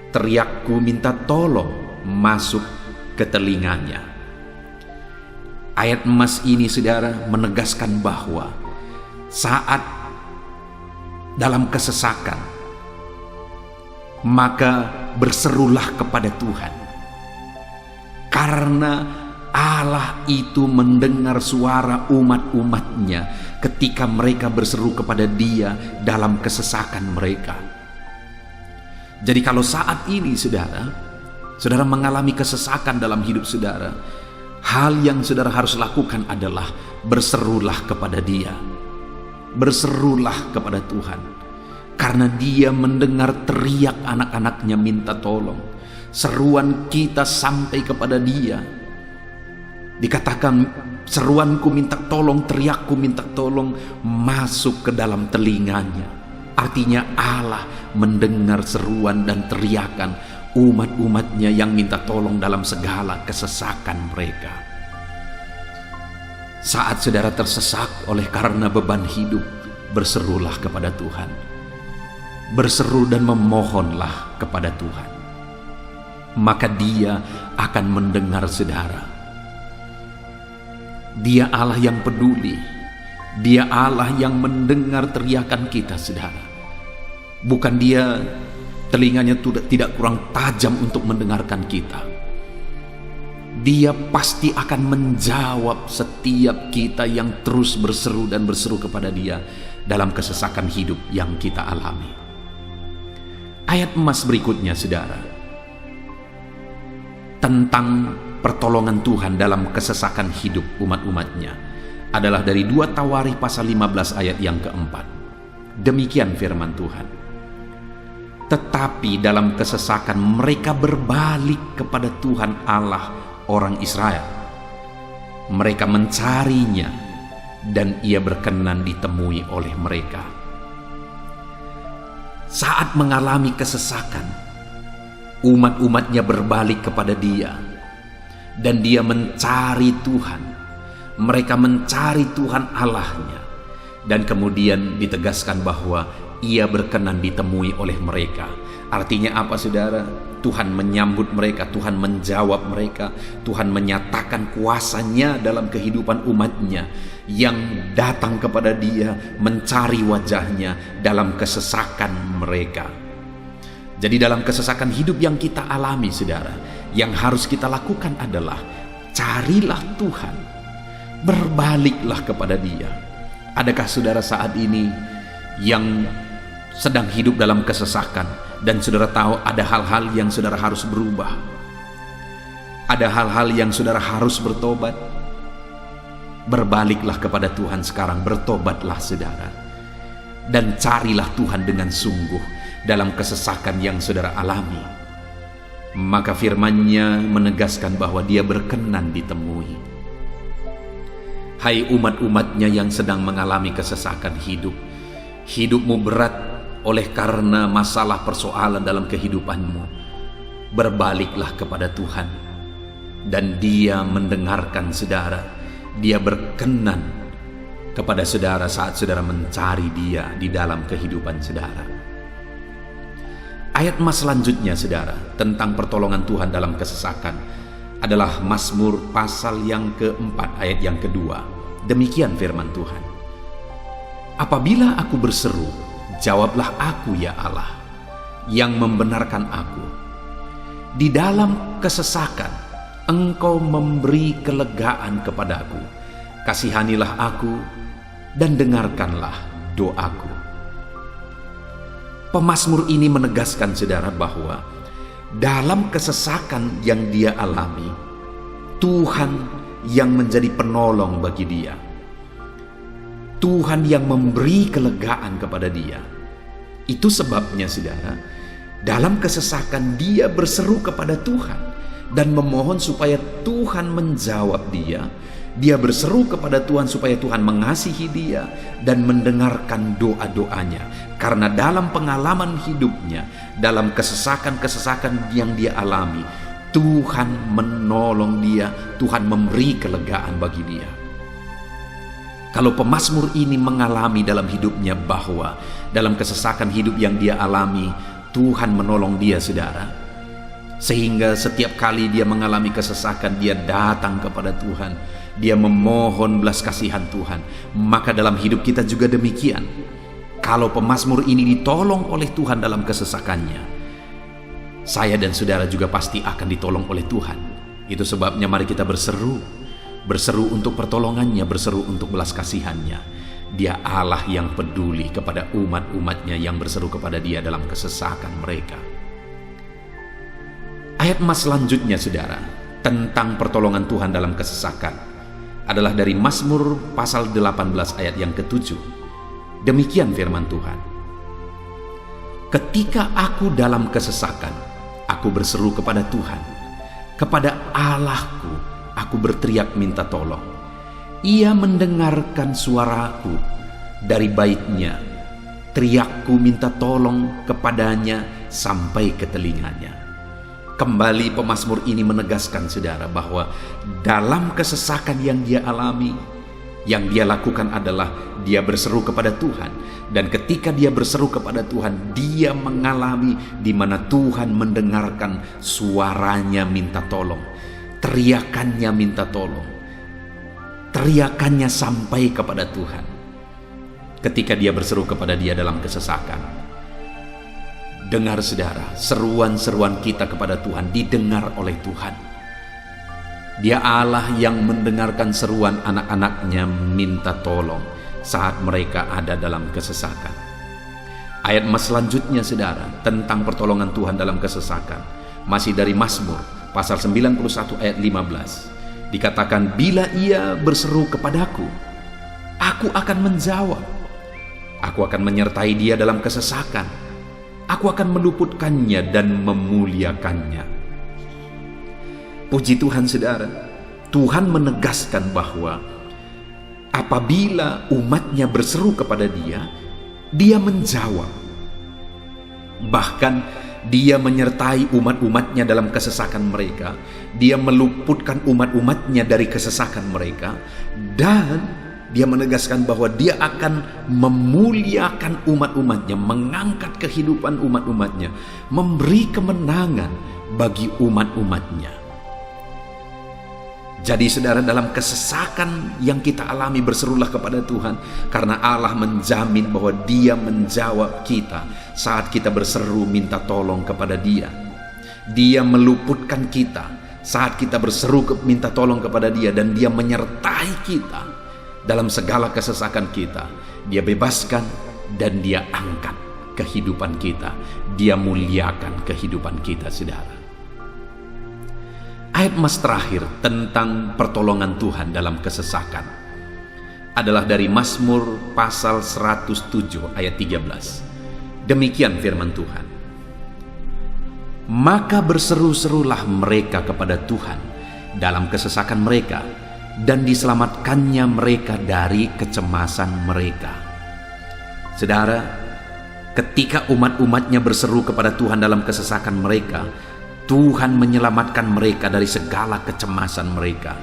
Teriakku minta tolong masuk ke telinganya. Ayat emas ini, saudara, menegaskan bahwa saat dalam kesesakan, maka berserulah kepada Tuhan, karena Allah itu mendengar suara umat-umatnya ketika mereka berseru kepada Dia dalam kesesakan mereka. Jadi kalau saat ini saudara mengalami kesesakan dalam hidup saudara, hal yang saudara harus lakukan adalah berserulah kepada Dia. Berserulah kepada Tuhan, karena Dia mendengar teriak anak-anaknya minta tolong. Seruan kita sampai kepada Dia. Dikatakan, seruanku minta tolong, teriakku minta tolong masuk ke dalam telinganya. Artinya Allah mendengar seruan dan teriakan umat-umatnya yang minta tolong dalam segala kesesakan mereka. Saat saudara tersesak oleh karena beban hidup, berserulah kepada Tuhan. Berseru dan memohonlah kepada Tuhan, maka Dia akan mendengar saudara. Dia Allah yang peduli. Dia Allah yang mendengar teriakan kita, saudara. Bukan Dia, telinganya tidak kurang tajam untuk mendengarkan kita. Dia pasti akan menjawab setiap kita yang terus berseru dan berseru kepada Dia dalam kesesakan hidup yang kita alami. Ayat emas berikutnya, saudara, tentang pertolongan Tuhan dalam kesesakan hidup umat-umatnya adalah dari 2 Tawarikh pasal 15 ayat yang keempat. Demikian firman Tuhan. Tetapi dalam kesesakan mereka berbalik kepada Tuhan Allah orang Israel. Mereka mencarinya dan Ia berkenan ditemui oleh mereka. Saat mengalami kesesakan, umat-umatnya berbalik kepada Dia dan Dia mencari Tuhan. Mereka mencari Tuhan Allahnya, dan kemudian ditegaskan bahwa Ia berkenan ditemui oleh mereka. Artinya apa, saudara? Tuhan menyambut mereka, Tuhan menjawab mereka, Tuhan menyatakan kuasa-Nya dalam kehidupan umatnya yang datang kepada Dia, mencari wajah-Nya dalam kesesakan mereka. Jadi dalam kesesakan hidup yang kita alami, saudara, yang harus kita lakukan adalah carilah Tuhan, berbaliklah kepada Dia. Adakah saudara saat ini yang sedang hidup dalam kesesakan dan saudara tahu ada hal-hal yang saudara harus berubah? Ada hal-hal yang saudara harus bertobat? Berbaliklah kepada Tuhan sekarang, bertobatlah saudara, dan carilah Tuhan dengan sungguh dalam kesesakan yang saudara alami. Maka firman-Nya menegaskan bahwa Dia berkenan ditemui. Hai umat-umat-Nya yang sedang mengalami kesesakan hidup, hidupmu berat oleh karena masalah persoalan dalam kehidupanmu, berbaliklah kepada Tuhan dan Dia mendengarkan saudara. Dia berkenan kepada saudara saat saudara mencari Dia di dalam kehidupan saudara. Ayat emas selanjutnya, saudara, tentang pertolongan Tuhan dalam kesesakan adalah Mazmur pasal yang keempat ayat yang kedua. Demikian firman Tuhan. Apabila aku berseru, jawablah aku ya Allah, yang membenarkan aku. Di dalam kesesakan, Engkau memberi kelegaan kepadaku. Kasihanilah aku dan dengarkanlah doaku. Pemazmur ini menegaskan saudara bahwa dalam kesesakan yang dia alami, Tuhan yang menjadi penolong bagi dia. Tuhan yang memberi kelegaan kepada dia. Itu sebabnya saudara, dalam kesesakan dia berseru kepada Tuhan dan memohon supaya Tuhan menjawab dia. Dia berseru kepada Tuhan supaya Tuhan mengasihi dia dan mendengarkan doa-doanya. Karena dalam pengalaman hidupnya, dalam kesesakan-kesesakan yang dia alami, Tuhan menolong dia, Tuhan memberi kelegaan bagi dia. Kalau pemazmur ini mengalami dalam hidupnya bahwa dalam kesesakan hidup yang dia alami, Tuhan menolong dia, saudara. Sehingga setiap kali dia mengalami kesesakan, dia datang kepada Tuhan. Dia memohon belas kasihan Tuhan. Maka dalam hidup kita juga demikian. Kalau pemazmur ini ditolong oleh Tuhan dalam kesesakannya, saya dan saudara juga pasti akan ditolong oleh Tuhan. Itu sebabnya mari kita berseru. Berseru untuk pertolongannya, berseru untuk belas kasihannya. Dia Allah yang peduli kepada umat-umatnya yang berseru kepada dia dalam kesesakan mereka. Ayat emas selanjutnya, saudara, tentang pertolongan Tuhan dalam kesesakan adalah dari Mazmur pasal 18 ayat yang ke-7. Demikian firman Tuhan. Ketika aku dalam kesesakan, aku berseru kepada Tuhan. Kepada Allahku, aku berteriak minta tolong. Ia mendengarkan suaraku dari baitnya. Teriakku minta tolong kepadanya sampai ke telinganya. Kembali pemazmur ini menegaskan, saudara, bahwa dalam kesesakan yang dia alami, yang dia lakukan adalah dia berseru kepada Tuhan. Dan ketika dia berseru kepada Tuhan, dia mengalami di mana Tuhan mendengarkan suaranya minta tolong. Teriakannya minta tolong. Teriakannya sampai kepada Tuhan. Ketika dia berseru kepada dia dalam kesesakan. Dengar, saudara, seruan-seruan kita kepada Tuhan didengar oleh Tuhan. Dia Allah yang mendengarkan seruan anak-anaknya minta tolong saat mereka ada dalam kesesakan. Ayat emas selanjutnya, saudara, tentang pertolongan Tuhan dalam kesesakan, masih dari Mazmur pasal 91 ayat 15. Dikatakan, bila ia berseru kepadaku, aku akan menjawab. Aku akan menyertai dia dalam kesesakan. Aku akan meluputkannya dan memuliakannya. Puji Tuhan, saudara. Tuhan menegaskan bahwa apabila umatnya berseru kepada dia, dia menjawab. Bahkan dia menyertai umat-umatnya dalam kesesakan mereka. Dia meluputkan umat-umatnya dari kesesakan mereka. Dan dia menegaskan bahwa dia akan memuliakan umat-umatnya, mengangkat kehidupan umat-umatnya, memberi kemenangan bagi umat-umatnya. Jadi, saudara, dalam kesesakan yang kita alami, berserulah kepada Tuhan, karena Allah menjamin bahwa dia menjawab kita saat kita berseru minta tolong kepada dia. Dia meluputkan kita saat kita berseru minta tolong kepada dia, dan dia menyertai kita dalam segala kesesakan kita. Dia bebaskan dan dia angkat kehidupan kita. Dia muliakan kehidupan kita, saudara. Ayat emas terakhir tentang pertolongan Tuhan dalam kesesakan adalah dari Mazmur pasal 107 ayat 13. Demikian firman Tuhan. Maka berseru-serulah mereka kepada Tuhan dalam kesesakan mereka, dan diselamatkannya mereka dari kecemasan mereka. Saudara, ketika umat-umatnya berseru kepada Tuhan dalam kesesakan mereka, Tuhan menyelamatkan mereka dari segala kecemasan mereka.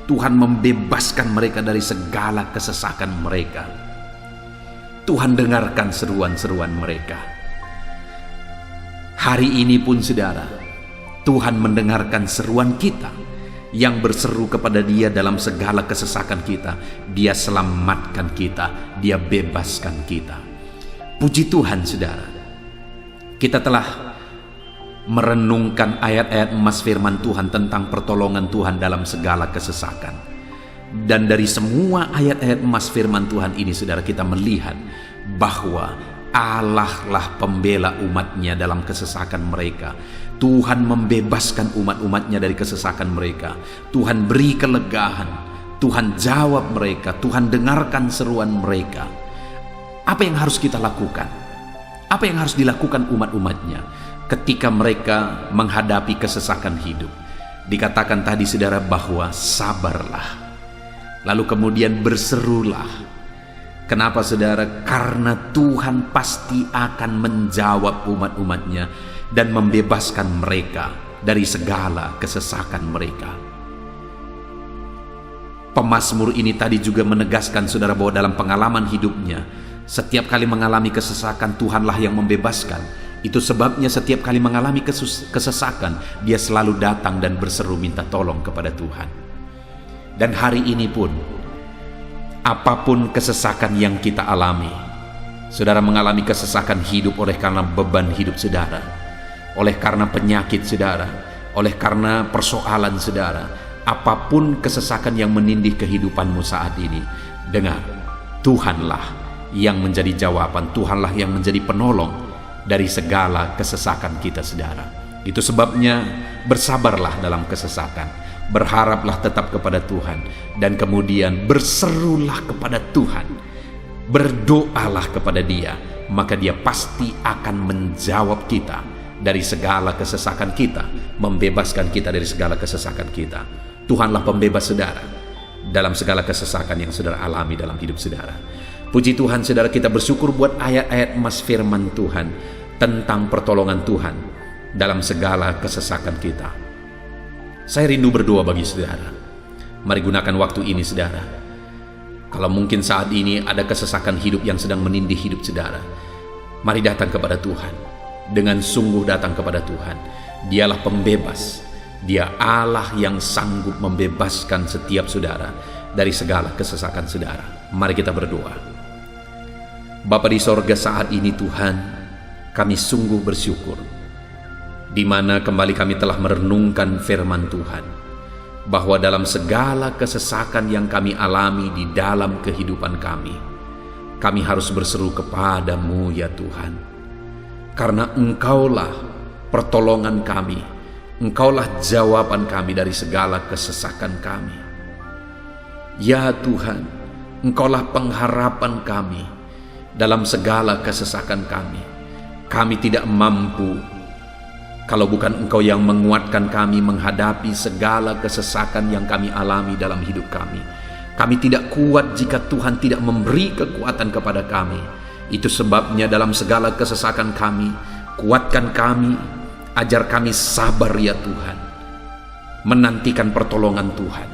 Tuhan membebaskan mereka dari segala kesesakan mereka. Tuhan dengarkan seruan-seruan mereka. Hari ini pun, saudara, Tuhan mendengarkan seruan kita yang berseru kepada dia dalam segala kesesakan kita. Dia selamatkan kita, dia bebaskan kita. Puji Tuhan, saudara. Kita telah merenungkan ayat-ayat emas firman Tuhan tentang pertolongan Tuhan dalam segala kesesakan. Dan dari semua ayat-ayat emas firman Tuhan ini, saudara, kita melihat bahwa Allah lah pembela umatnya dalam kesesakan mereka. Tuhan membebaskan umat-umatnya dari kesesakan mereka. Tuhan beri kelegaan. Tuhan jawab mereka. Tuhan dengarkan seruan mereka. Apa yang harus kita lakukan? Apa yang harus dilakukan umat-umatnya ketika mereka menghadapi kesesakan hidup? Dikatakan tadi saudara bahwa sabarlah. Lalu kemudian berserulah. Kenapa saudara? Karena Tuhan pasti akan menjawab umat-umatnya dan membebaskan mereka dari segala kesesakan mereka. Pemazmur ini tadi juga menegaskan saudara bahwa dalam pengalaman hidupnya, setiap kali mengalami kesesakan, Tuhanlah yang membebaskan. Itu sebabnya setiap kali mengalami kesesakan, dia selalu datang dan berseru minta tolong kepada Tuhan. Dan hari ini pun, apapun kesesakan yang kita alami, saudara mengalami kesesakan hidup oleh karena beban hidup saudara, oleh karena penyakit saudara, oleh karena persoalan saudara, apapun kesesakan yang menindih kehidupanmu saat ini, dengar, Tuhanlah yang menjadi jawaban, Tuhanlah yang menjadi penolong dari segala kesesakan kita saudara. Itu sebabnya bersabarlah dalam kesesakan, berharaplah tetap kepada Tuhan, dan kemudian berserulah kepada Tuhan, berdoalah kepada Dia, maka Dia pasti akan menjawab kita dari segala kesesakan kita, membebaskan kita dari segala kesesakan kita. Tuhanlah pembebas saudara dalam segala kesesakan yang saudara alami dalam hidup saudara. Puji Tuhan saudara, kita bersyukur buat ayat-ayat emas firman Tuhan tentang pertolongan Tuhan dalam segala kesesakan kita. Saya rindu berdoa bagi saudara. Mari gunakan waktu ini saudara. Kalau mungkin saat ini ada kesesakan hidup yang sedang menindih hidup saudara, mari datang kepada Tuhan. Dengan sungguh datang kepada Tuhan. Dialah pembebas. Dia Allah yang sanggup membebaskan setiap saudara dari segala kesesakan saudara. Mari kita berdoa. Bapa di sorga, saat ini Tuhan, kami sungguh bersyukur di mana kembali kami telah merenungkan firman Tuhan, bahwa dalam segala kesesakan yang kami alami di dalam kehidupan kami harus berseru kepadamu ya Tuhan, karena Engkaulah pertolongan kami, Engkaulah jawaban kami dari segala kesesakan kami. Ya Tuhan, Engkaulah pengharapan kami dalam segala kesesakan kami. Kami tidak mampu kalau bukan Engkau yang menguatkan kami menghadapi segala kesesakan yang kami alami dalam hidup kami. Kami tidak kuat jika Tuhan tidak memberi kekuatan kepada kami. Itu sebabnya dalam segala kesesakan kami, kuatkan kami, ajar kami sabar ya Tuhan, menantikan pertolongan Tuhan.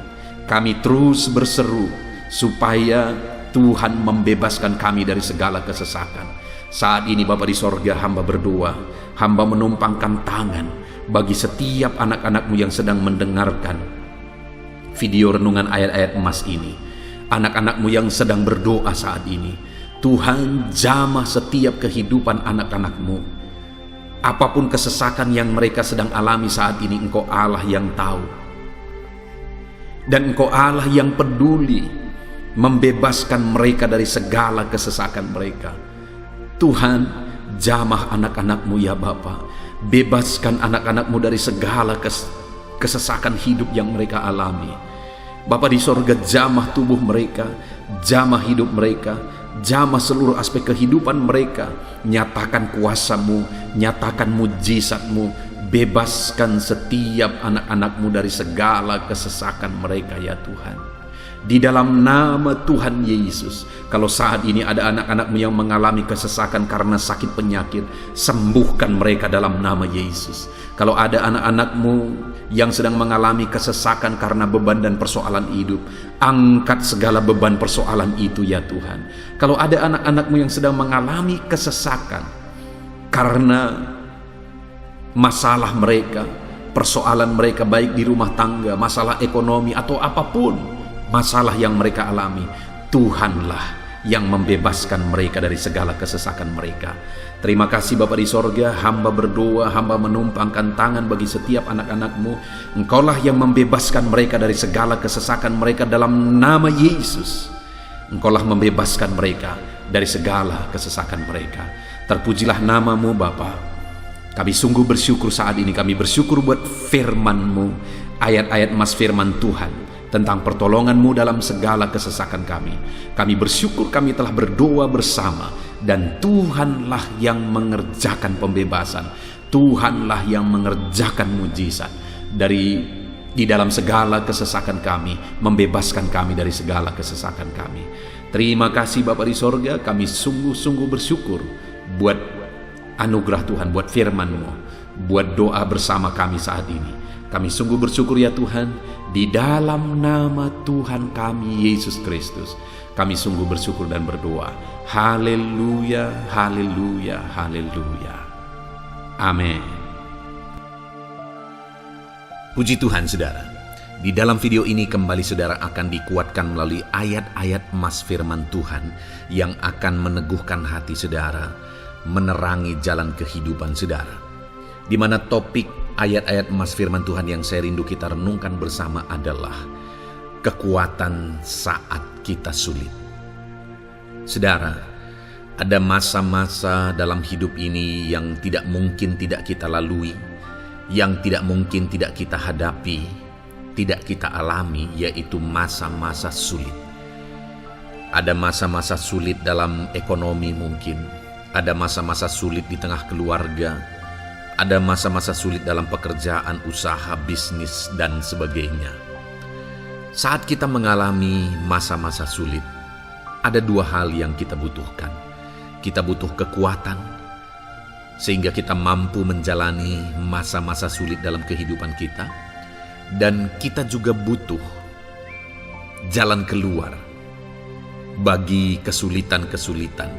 Kami terus berseru supaya Tuhan membebaskan kami dari segala kesesakan. Saat ini Bapa di sorga, hamba berdoa, hamba menumpangkan tangan bagi setiap anak-anak-Mu yang sedang mendengarkan video renungan ayat-ayat emas ini. Anak-anak-Mu yang sedang berdoa saat ini, Tuhan jamah setiap kehidupan anak-anak-Mu. Apapun kesesakan yang mereka sedang alami saat ini, Engkau Allah yang tahu. Dan Engkau Allah yang peduli membebaskan mereka dari segala kesesakan mereka. Tuhan, jamah anak-anak-Mu ya Bapa. Bebaskan anak-anak-Mu dari segala kesesakan hidup yang mereka alami. Bapa di sorga, jamah tubuh mereka, jamah hidup mereka, jamah seluruh aspek kehidupan mereka. Nyatakan kuasa-Mu, nyatakan mujizat-Mu. Bebaskan setiap anak-anak-Mu dari segala kesesakan mereka ya Tuhan. Di dalam nama Tuhan Yesus, kalau saat ini ada anak-anak-Mu yang mengalami kesesakan karena sakit penyakit, sembuhkan mereka dalam nama Yesus. Kalau ada anak-anak-Mu yang sedang mengalami kesesakan karena beban dan persoalan hidup, angkat segala beban persoalan itu ya Tuhan. Kalau ada anak-anak-Mu yang sedang mengalami kesesakan karena masalah mereka, persoalan mereka baik di rumah tangga, masalah ekonomi atau apapun masalah yang mereka alami, Tuhanlah yang membebaskan mereka dari segala kesesakan mereka. Terima kasih Bapa di sorga, hamba berdoa, hamba menumpangkan tangan bagi setiap anak-anak-Mu. Engkaulah yang membebaskan mereka dari segala kesesakan mereka dalam nama Yesus. Engkaulah membebaskan mereka dari segala kesesakan mereka. Terpujilah nama-Mu Bapa. Kami sungguh bersyukur saat ini, kami bersyukur buat firman-Mu, ayat-ayat emas firman Tuhan tentang pertolongan-Mu dalam segala kesesakan kami. Kami bersyukur kami telah berdoa bersama, dan Tuhanlah yang mengerjakan pembebasan, Tuhanlah yang mengerjakan mujizat. Dari di dalam segala kesesakan kami, membebaskan kami dari segala kesesakan kami. Terima kasih Bapa di sorga, kami sungguh-sungguh bersyukur buat anugerah Tuhan, buat firman-Mu, buat doa bersama kami saat ini. Kami sungguh bersyukur ya Tuhan, di dalam nama Tuhan kami Yesus Kristus, kami sungguh bersyukur dan berdoa. Haleluya, haleluya, haleluya. Amin. Puji Tuhan saudara, di dalam video ini kembali saudara akan dikuatkan melalui ayat-ayat emas firman Tuhan yang akan meneguhkan hati saudara, menerangi jalan kehidupan saudara. Di mana topik ayat-ayat emas firman Tuhan yang saya rindu kita renungkan bersama adalah kekuatan saat kita sulit. Saudara, ada masa-masa dalam hidup ini yang tidak mungkin tidak kita lalui, yang tidak mungkin tidak kita hadapi, tidak kita alami, yaitu masa-masa sulit. Ada masa-masa sulit dalam ekonomi mungkin, ada masa-masa sulit di tengah keluarga, ada masa-masa sulit dalam pekerjaan, usaha, bisnis, dan sebagainya. Saat kita mengalami masa-masa sulit, ada dua hal yang kita butuhkan. Kita butuh kekuatan, sehingga kita mampu menjalani masa-masa sulit dalam kehidupan kita. Dan kita juga butuh jalan keluar bagi kesulitan-kesulitan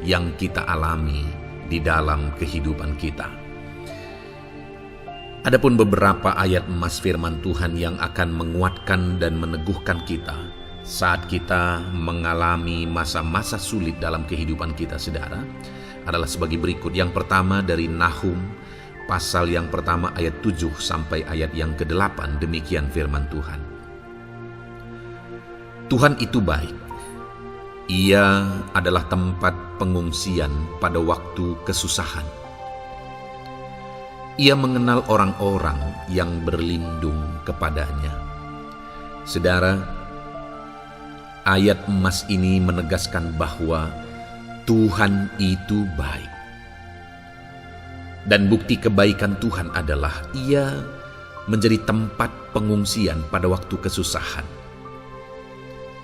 yang kita alami di dalam kehidupan kita. Adapun beberapa ayat emas firman Tuhan yang akan menguatkan dan meneguhkan kita saat kita mengalami masa-masa sulit dalam kehidupan kita saudara, adalah sebagai berikut. Yang pertama dari Nahum pasal yang pertama ayat 7 sampai ayat yang ke-8, demikian firman Tuhan. Tuhan itu baik. Ia adalah tempat pengungsian pada waktu kesusahan. Ia mengenal orang-orang yang berlindung kepadanya. Saudara, ayat emas ini menegaskan bahwa Tuhan itu baik. Dan bukti kebaikan Tuhan adalah Ia menjadi tempat pengungsian pada waktu kesusahan.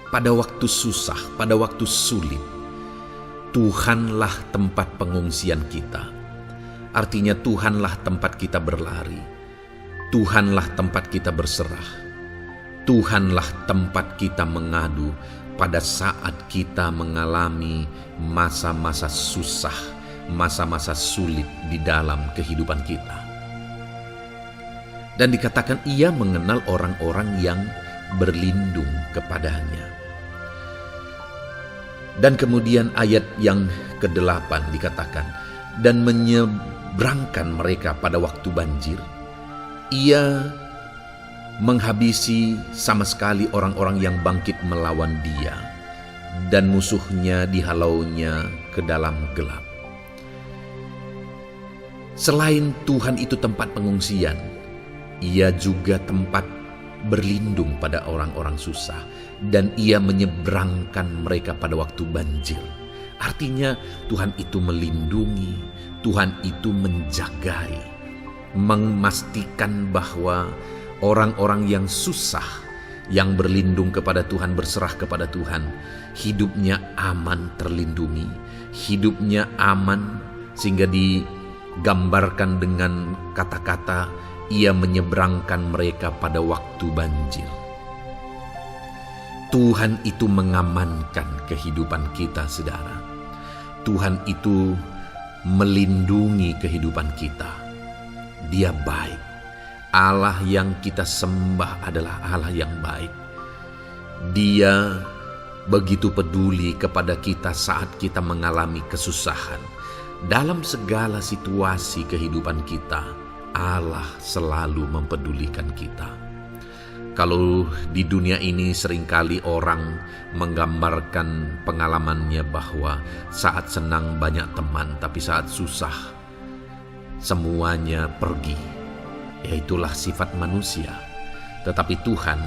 Pada waktu susah, pada waktu sulit, Tuhanlah tempat pengungsian kita. Artinya Tuhanlah tempat kita berlari, Tuhanlah tempat kita berserah, Tuhanlah tempat kita mengadu pada saat kita mengalami masa-masa susah, masa-masa sulit di dalam kehidupan kita. Dan dikatakan Ia mengenal orang-orang yang berlindung kepadanya. Dan kemudian ayat yang ke-8 dikatakan, dan menyeberangkan mereka pada waktu banjir. Ia menghabisi sama sekali orang-orang yang bangkit melawan Dia, dan musuhnya dihalaunya ke dalam gelap. Selain Tuhan itu tempat pengungsian, Ia juga tempat berlindung pada orang-orang susah, dan Ia menyeberangkan mereka pada waktu banjir. Artinya Tuhan itu melindungi, Tuhan itu menjagai, memastikan bahwa orang-orang yang susah, yang berlindung kepada Tuhan, berserah kepada Tuhan, hidupnya aman, terlindungi, hidupnya aman, sehingga digambarkan dengan kata-kata Ia menyeberangkan mereka pada waktu banjir. Tuhan itu mengamankan kehidupan kita, saudara. Tuhan itu melindungi kehidupan kita. Dia baik. Allah yang kita sembah adalah Allah yang baik. Dia begitu peduli kepada kita saat kita mengalami kesusahan. Dalam segala situasi kehidupan kita, Allah selalu mempedulikan kita. Kalau di dunia ini seringkali orang menggambarkan pengalamannya bahwa saat senang banyak teman, tapi saat susah semuanya pergi. Ya, itulah sifat manusia. Tetapi Tuhan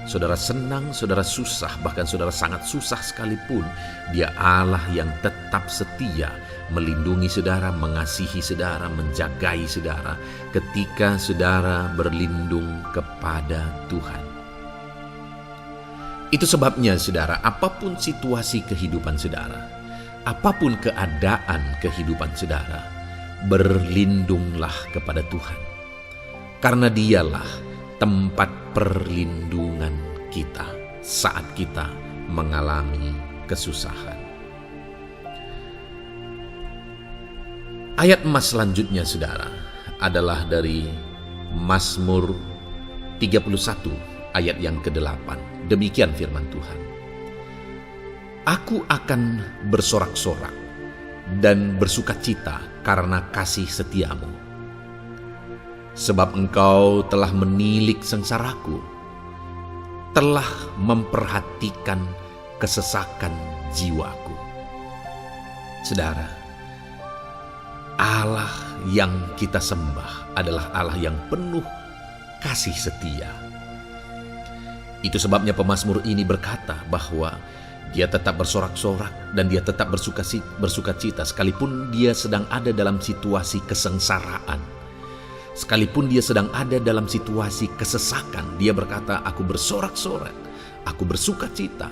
Saudara senang, saudara susah, bahkan saudara sangat susah sekalipun, Dia Allah yang tetap setia melindungi saudara, mengasihi saudara, menjagai saudara ketika saudara berlindung kepada Tuhan. Itu sebabnya saudara, apapun situasi kehidupan saudara, apapun keadaan kehidupan saudara, berlindunglah kepada Tuhan. Karena Dialah tempat perlindungan kita saat kita mengalami kesusahan. Ayat emas selanjutnya saudara adalah dari Mazmur 31 ayat yang ke-8. Demikian firman Tuhan. Aku akan bersorak-sorak dan bersukacita karena kasih setiamu. Sebab engkau telah menilik sengsaraku, telah memperhatikan kesesakan jiwaku. Saudara, Allah yang kita sembah adalah Allah yang penuh kasih setia. Itu sebabnya pemazmur ini berkata bahwa dia tetap bersorak-sorak dan dia tetap bersukacita sekalipun dia sedang ada dalam situasi kesengsaraan. Sekalipun dia sedang ada dalam situasi kesesakan, dia berkata, aku bersorak-sorak, aku bersukacita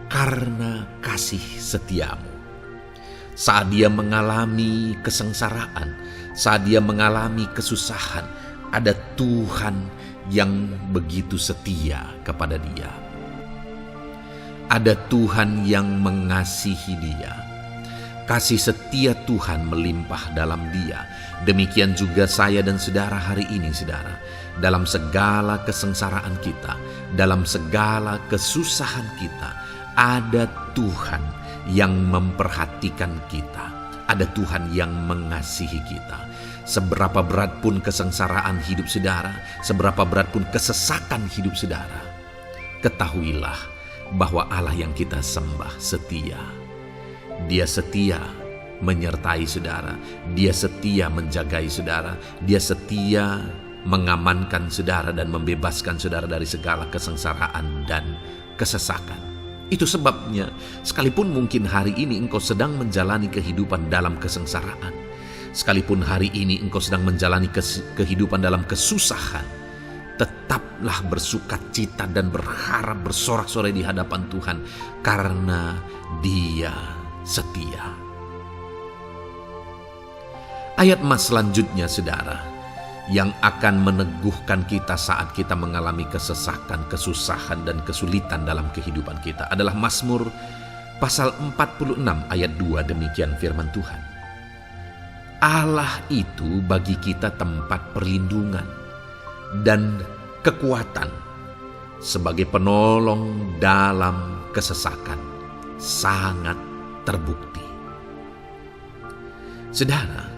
karena kasih setiamu. Saat dia mengalami kesengsaraan, saat dia mengalami kesusahan, ada Tuhan yang begitu setia kepada dia. Ada Tuhan yang mengasihi dia. Kasih setia Tuhan melimpah dalam dia. Demikian juga saya dan saudara hari ini saudara. Dalam segala kesengsaraan kita, dalam segala kesusahan kita, ada Tuhan yang memperhatikan kita. Ada Tuhan yang mengasihi kita. Seberapa berat pun kesengsaraan hidup saudara, seberapa berat pun kesesakan hidup saudara, ketahuilah bahwa Allah yang kita sembah setia. Dia setia menyertai saudara, Dia setia menjagai saudara, Dia setia mengamankan saudara dan membebaskan saudara dari segala kesengsaraan dan kesesakan. Itu sebabnya sekalipun mungkin hari ini engkau sedang menjalani kehidupan dalam kesengsaraan, sekalipun hari ini engkau sedang menjalani kehidupan dalam kesusahan, tetaplah bersukacita dan berharap bersorak-sorai di hadapan Tuhan karena Dia setia. Ayat emas selanjutnya saudara, yang akan meneguhkan kita saat kita mengalami kesesakan, kesusahan dan kesulitan dalam kehidupan kita adalah Mazmur pasal 46 ayat 2. Demikian firman Tuhan. Allah itu bagi kita tempat perlindungan dan kekuatan sebagai penolong dalam kesesakan sangat terbukti. Saudara,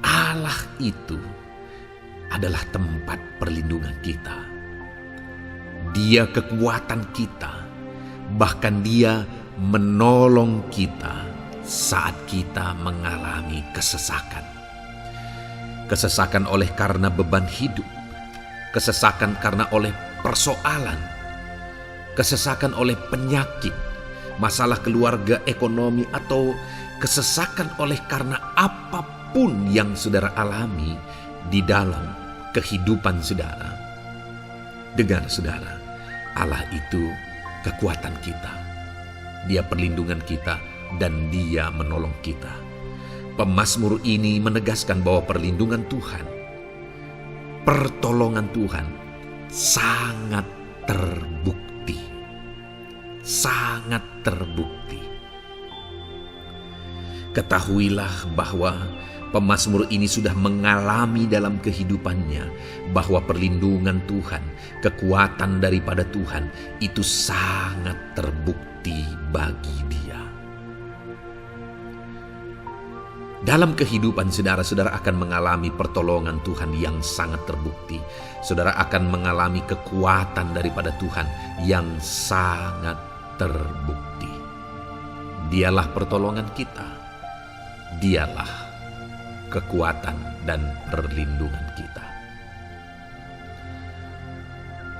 Allah itu adalah tempat perlindungan kita. Dia kekuatan kita, bahkan Dia menolong kita saat kita mengalami kesesakan. Kesesakan oleh karena beban hidup, kesesakan karena oleh persoalan, kesesakan oleh penyakit, masalah keluarga, ekonomi, atau kesesakan oleh karena apapun yang saudara alami di dalam kehidupan saudara. Dengar saudara, Allah itu kekuatan kita. Dia perlindungan kita dan Dia menolong kita. Pemazmur ini menegaskan bahwa perlindungan Tuhan, pertolongan Tuhan sangat terbukti. Sangat terbukti. Ketahuilah bahwa pemazmur ini sudah mengalami dalam kehidupannya bahwa perlindungan Tuhan, kekuatan daripada Tuhan itu sangat terbukti bagi dia. Dalam kehidupan saudara akan mengalami pertolongan Tuhan yang sangat terbukti. Saudara akan mengalami kekuatan daripada Tuhan yang sangat terbukti. Dialah pertolongan kita. Dialah kekuatan dan perlindungan kita.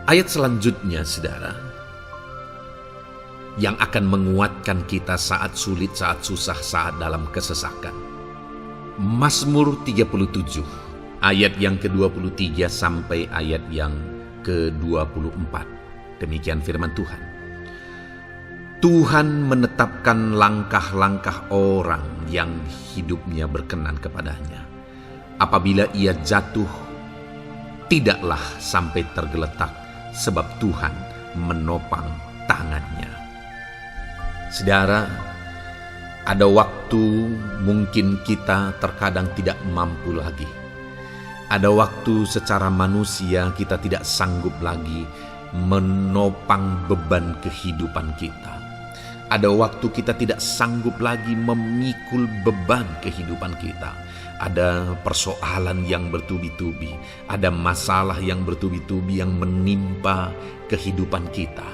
Ayat selanjutnya, saudara, yang akan menguatkan kita saat sulit, saat susah, saat dalam kesesakan. Mazmur 37, ayat yang ke-23 sampai ayat yang ke-24. Demikian firman Tuhan. Tuhan menetapkan langkah-langkah orang yang hidupnya berkenan kepadanya. Apabila ia jatuh, tidaklah sampai tergeletak, sebab Tuhan menopang tangannya. Saudara, ada waktu mungkin kita terkadang tidak mampu lagi. Ada waktu secara manusia kita tidak sanggup lagi menopang beban kehidupan kita. Ada waktu kita tidak sanggup lagi memikul beban kehidupan kita. Ada persoalan yang bertubi-tubi, ada masalah yang bertubi-tubi yang menimpa kehidupan kita.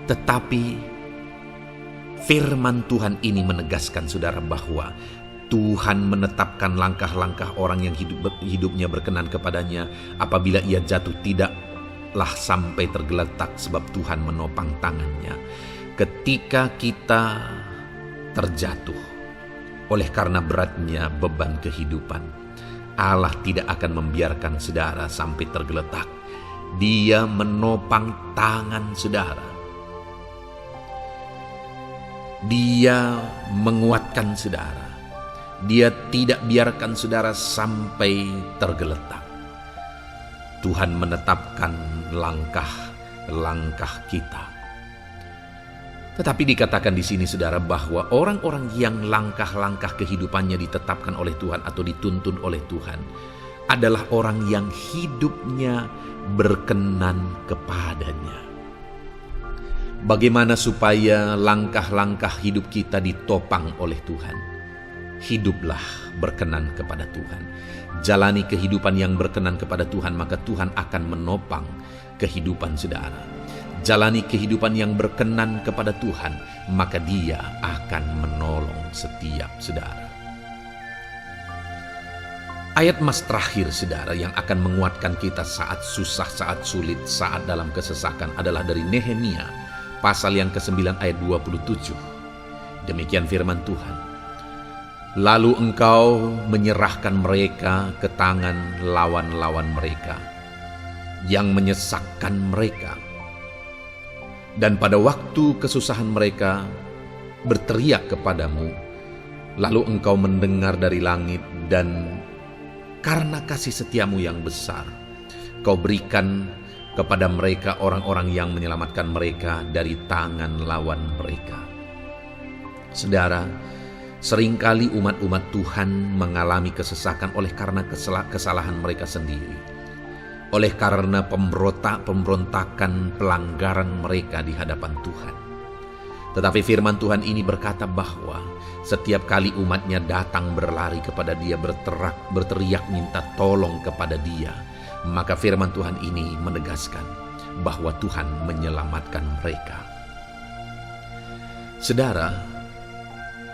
Tetapi firman Tuhan ini menegaskan, saudara, bahwa Tuhan menetapkan langkah-langkah orang yang hidupnya berkenan kepadanya. Apabila ia jatuh, tidaklah sampai tergeletak, sebab Tuhan menopang tangannya. Ketika kita terjatuh oleh karena beratnya beban kehidupan, Allah tidak akan membiarkan saudara sampai tergeletak. Dia menopang tangan saudara. Dia menguatkan saudara. Dia tidak biarkan saudara sampai tergeletak. Tuhan menetapkan langkah-langkah kita. Tetapi dikatakan di sini, saudara, bahwa orang-orang yang langkah-langkah kehidupannya ditetapkan oleh Tuhan atau dituntun oleh Tuhan adalah orang yang hidupnya berkenan kepadanya. Bagaimana supaya langkah-langkah hidup kita ditopang oleh Tuhan? Hiduplah berkenan kepada Tuhan. Jalani kehidupan yang berkenan kepada Tuhan, maka Tuhan akan menopang kehidupan saudara. Jalani kehidupan yang berkenan kepada Tuhan, maka Dia akan menolong setiap saudara. Ayat mas terakhir, saudara, yang akan menguatkan kita saat susah, saat sulit, saat dalam kesesakan adalah dari Nehemia, pasal yang ke-9 ayat 27. Demikian firman Tuhan. Lalu engkau menyerahkan mereka ke tangan lawan-lawan mereka yang menyesakkan mereka. Dan pada waktu kesusahan mereka berteriak kepadamu, lalu engkau mendengar dari langit, dan karena kasih setiamu yang besar, kau berikan kepada mereka orang-orang yang menyelamatkan mereka dari tangan lawan mereka. Saudara, seringkali umat-umat Tuhan mengalami kesesakan oleh karena kesalahan mereka sendiri. Oleh karena pemberontakan, pelanggaran mereka di hadapan Tuhan. Tetapi firman Tuhan ini berkata bahwa setiap kali umatnya datang berlari kepada Dia, berteriak minta tolong kepada Dia, maka firman Tuhan ini menegaskan bahwa Tuhan menyelamatkan mereka. Saudara,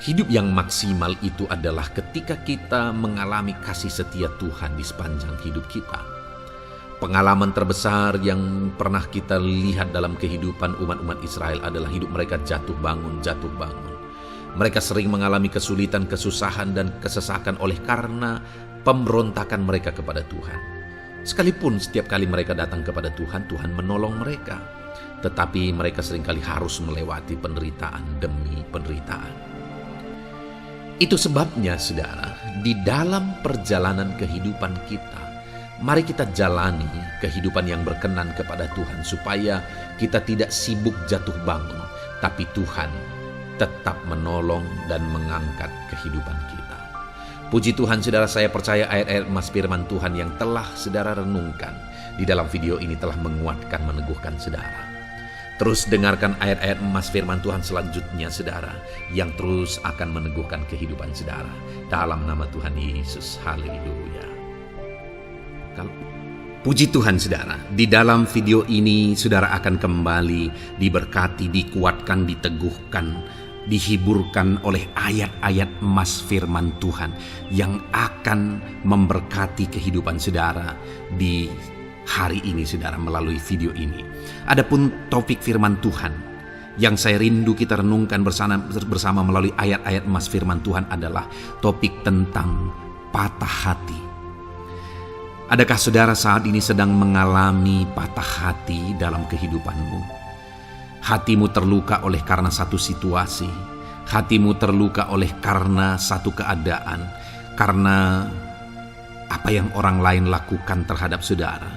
hidup yang maksimal itu adalah ketika kita mengalami kasih setia Tuhan di sepanjang hidup kita. Pengalaman terbesar yang pernah kita lihat dalam kehidupan umat-umat Israel adalah hidup mereka jatuh bangun, jatuh bangun. Mereka sering mengalami kesulitan, kesusahan, dan kesesakan oleh karena pemberontakan mereka kepada Tuhan. Sekalipun setiap kali mereka datang kepada Tuhan, Tuhan menolong mereka. Tetapi mereka seringkali harus melewati penderitaan demi penderitaan. Itu sebabnya, saudara, di dalam perjalanan kehidupan kita, mari kita jalani kehidupan yang berkenan kepada Tuhan supaya kita tidak sibuk jatuh bangun, tapi Tuhan tetap menolong dan mengangkat kehidupan kita. Puji Tuhan, saudara, saya percaya ayat-ayat emas firman Tuhan yang telah saudara renungkan di dalam video ini telah menguatkan, meneguhkan saudara. Terus dengarkan ayat-ayat emas firman Tuhan selanjutnya, saudara, yang terus akan meneguhkan kehidupan saudara. Dalam nama Tuhan Yesus, haleluya. Puji Tuhan, saudara, di dalam video ini saudara akan kembali diberkati, dikuatkan, diteguhkan, dihiburkan oleh ayat-ayat emas firman Tuhan yang akan memberkati kehidupan saudara di hari ini saudara melalui video ini. Adapun topik firman Tuhan yang saya rindu kita renungkan bersama melalui ayat-ayat emas firman Tuhan adalah topik tentang patah hati. Adakah saudara saat ini sedang mengalami patah hati dalam kehidupanmu? Hatimu terluka oleh karena satu situasi, hatimu terluka oleh karena satu keadaan, karena apa yang orang lain lakukan terhadap saudara.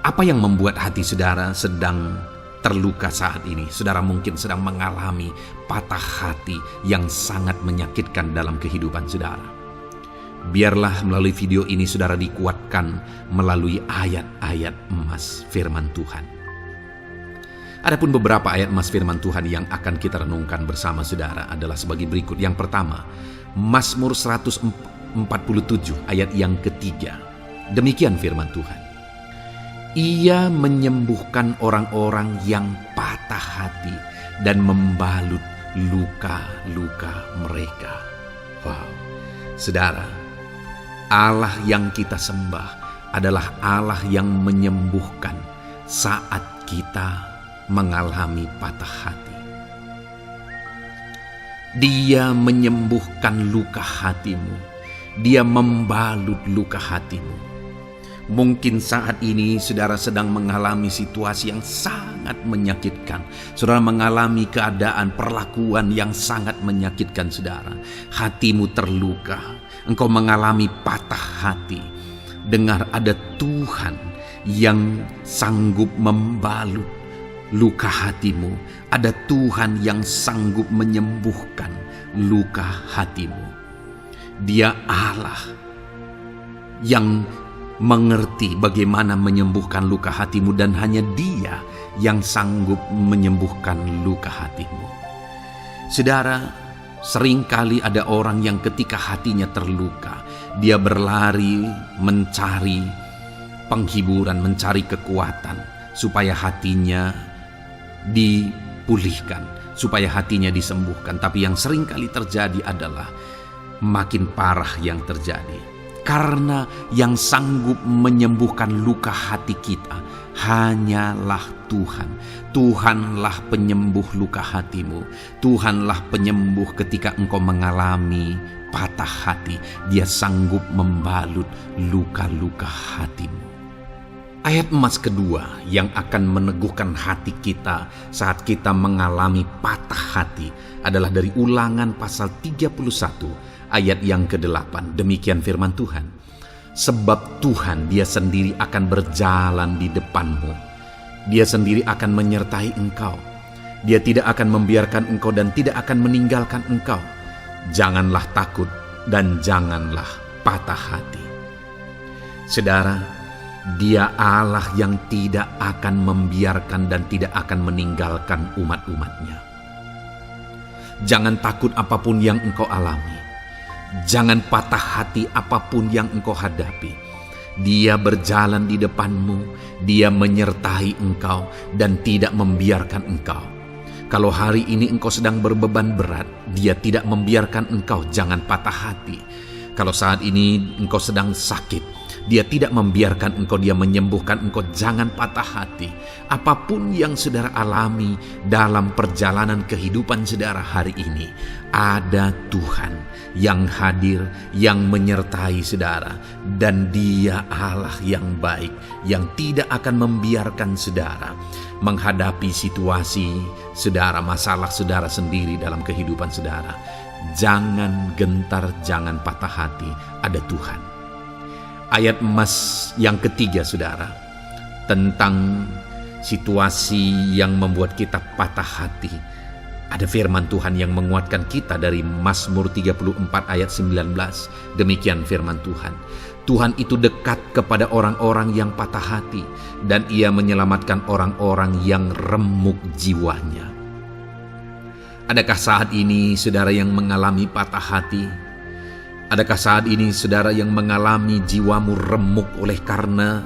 Apa yang membuat hati saudara sedang terluka saat ini? Saudara mungkin sedang mengalami patah hati yang sangat menyakitkan dalam kehidupan saudara. Biarlah melalui video ini saudara dikuatkan melalui ayat-ayat emas firman Tuhan. Adapun beberapa ayat emas firman Tuhan yang akan kita renungkan bersama saudara adalah sebagai berikut. Yang pertama, Mazmur 147 ayat yang ketiga. Demikian firman Tuhan. Ia menyembuhkan orang-orang yang patah hati dan membalut luka-luka mereka. Wow, saudara, Allah yang kita sembah adalah Allah yang menyembuhkan saat kita mengalami patah hati. Dia menyembuhkan luka hatimu. Dia membalut luka hatimu. Mungkin saat ini saudara sedang mengalami situasi yang sangat menyakitkan. Saudara mengalami keadaan perlakuan yang sangat menyakitkan saudara. Hatimu terluka. Engkau mengalami patah hati. Dengar, ada Tuhan yang sanggup membalut luka hatimu. Ada Tuhan yang sanggup menyembuhkan luka hatimu. Dia Allah yang mengerti bagaimana menyembuhkan luka hatimu, dan hanya Dia yang sanggup menyembuhkan luka hatimu. Saudara, seringkali ada orang yang ketika hatinya terluka, dia berlari mencari penghiburan, mencari kekuatan supaya hatinya dipulihkan, supaya hatinya disembuhkan. Tapi yang seringkali terjadi adalah makin parah yang terjadi. Karena yang sanggup menyembuhkan luka hati kita hanyalah Tuhan. Tuhanlah penyembuh luka hatimu. Tuhanlah penyembuh ketika engkau mengalami patah hati. Dia sanggup membalut luka-luka hatimu. Ayat emas kedua yang akan meneguhkan hati kita saat kita mengalami patah hati adalah dari Ulangan pasal 31 ayat yang ke-8. Demikian firman Tuhan. Sebab Tuhan Dia sendiri akan berjalan di depanmu. Dia sendiri akan menyertai engkau. Dia tidak akan membiarkan engkau dan tidak akan meninggalkan engkau. Janganlah takut dan janganlah patah hati. Saudara, Dia Allah yang tidak akan membiarkan dan tidak akan meninggalkan umat-umatnya. Jangan takut apapun yang engkau alami. Jangan patah hati apapun yang engkau hadapi. Dia berjalan di depanmu. Dia menyertai engkau dan tidak membiarkan engkau. Kalau hari ini engkau sedang berbeban berat, Dia tidak membiarkan engkau. Jangan patah hati. Kalau saat ini engkau sedang sakit, Dia tidak membiarkan engkau, Dia menyembuhkan engkau. Jangan patah hati. Apapun yang saudara alami dalam perjalanan kehidupan saudara hari ini, ada Tuhan yang hadir, yang menyertai saudara. Dan Dia Allah yang baik, yang tidak akan membiarkan saudara menghadapi situasi saudara, masalah saudara sendiri dalam kehidupan saudara. Jangan gentar, jangan patah hati. Ada Tuhan. Ayat emas yang ketiga saudara, tentang situasi yang membuat kita patah hati. Ada firman Tuhan yang menguatkan kita dari Mazmur 34 ayat 19. Demikian firman Tuhan. Tuhan itu dekat kepada orang-orang yang patah hati, dan Ia menyelamatkan orang-orang yang remuk jiwanya. Adakah saat ini saudara yang mengalami patah hati? Adakah saat ini saudara yang mengalami jiwamu remuk oleh karena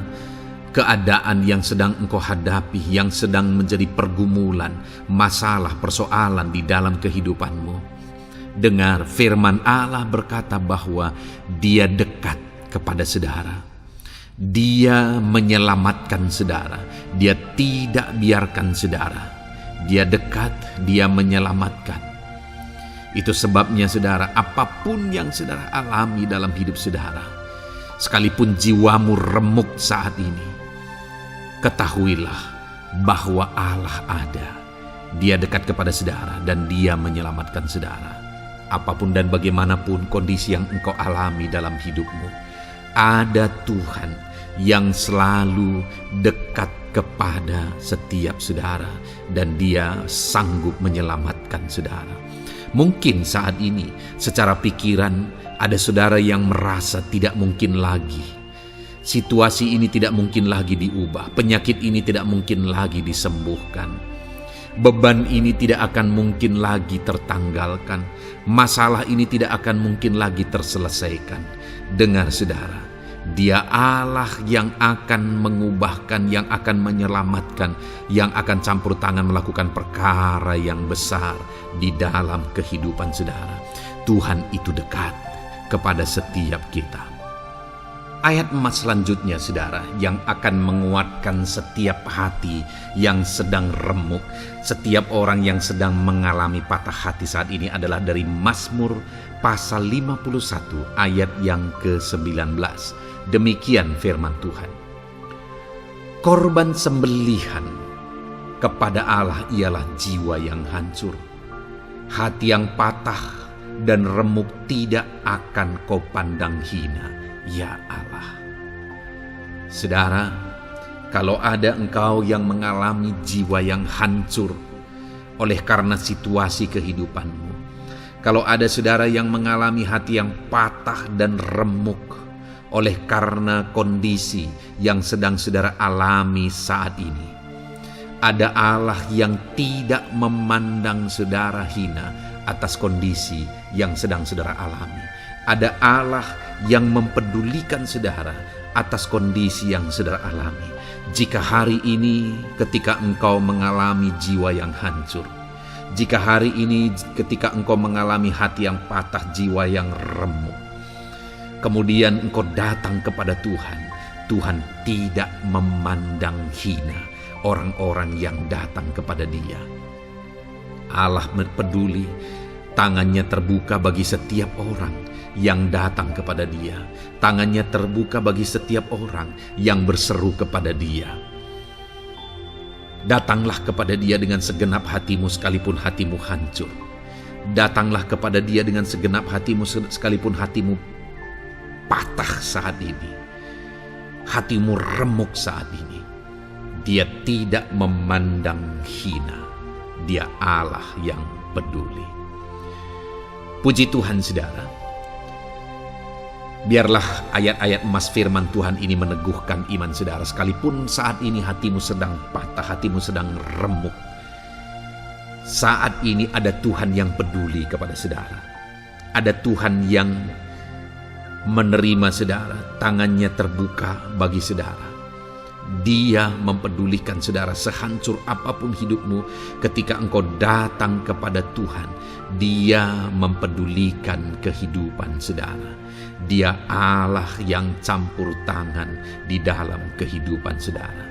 keadaan yang sedang engkau hadapi, yang sedang menjadi pergumulan, masalah, persoalan di dalam kehidupanmu? Dengar, firman Allah berkata bahwa Dia dekat kepada saudara. Dia menyelamatkan saudara. Dia tidak biarkan saudara. Dia dekat, dia menyelamatkan. Itu sebabnya saudara, apapun yang saudara alami dalam hidup saudara, sekalipun jiwamu remuk saat ini, ketahuilah bahwa Allah ada. Dia dekat kepada saudara dan dia menyelamatkan saudara. Apapun dan bagaimanapun kondisi yang engkau alami dalam hidupmu, ada Tuhan yang selalu dekat kepada setiap saudara dan dia sanggup menyelamatkan saudara. Mungkin saat ini secara pikiran ada saudara yang merasa tidak mungkin lagi. Situasi ini tidak mungkin lagi diubah. Penyakit ini tidak mungkin lagi disembuhkan. Beban ini tidak akan mungkin lagi tertanggalkan. Masalah ini tidak akan mungkin lagi terselesaikan. Dengar saudara, Dia Allah yang akan mengubahkan, yang akan menyelamatkan, yang akan campur tangan melakukan perkara yang besar di dalam kehidupan saudara. Tuhan itu dekat kepada setiap kita. Ayat emas selanjutnya saudara, yang akan menguatkan setiap hati yang sedang remuk, setiap orang yang sedang mengalami patah hati saat ini adalah dari Mazmur pasal 51 ayat yang ke-19. Demikian firman Tuhan. Korban sembelihan kepada Allah ialah jiwa yang hancur. Hati yang patah dan remuk tidak akan kau pandang hina, ya Allah. Saudara, kalau ada engkau yang mengalami jiwa yang hancur oleh karena situasi kehidupanmu, kalau ada saudara yang mengalami hati yang patah dan remuk oleh karena kondisi yang sedang saudara alami saat ini, ada Allah yang tidak memandang saudara hina atas kondisi yang sedang saudara alami. Ada Allah yang mempedulikan saudara atas kondisi yang saudara alami. Jika hari ini ketika engkau mengalami jiwa yang hancur, jika hari ini ketika engkau mengalami hati yang patah, jiwa yang remuk, kemudian engkau datang kepada Tuhan, Tuhan tidak memandang hina orang-orang yang datang kepada Dia. Allah peduli, tangannya terbuka bagi setiap orang yang datang kepada Dia. Tangannya terbuka bagi setiap orang yang berseru kepada Dia. Datanglah kepada Dia dengan segenap hatimu sekalipun hatimu hancur. Datanglah kepada Dia dengan segenap hatimu sekalipun hatimu patah saat ini. Hatimu remuk saat ini. Dia tidak memandang hina. Dia Allah yang peduli. Puji Tuhan saudara. Biarlah ayat-ayat emas firman Tuhan ini meneguhkan iman saudara. Sekalipun saat ini hatimu sedang patah, hatimu sedang remuk, saat ini ada Tuhan yang peduli kepada saudara. Ada Tuhan yang menerima saudara, tangannya terbuka bagi saudara. Dia mempedulikan saudara sehancur apapun hidupmu. Ketika engkau datang kepada Tuhan, Dia mempedulikan kehidupan saudara. Dia Allah yang campur tangan di dalam kehidupan saudara.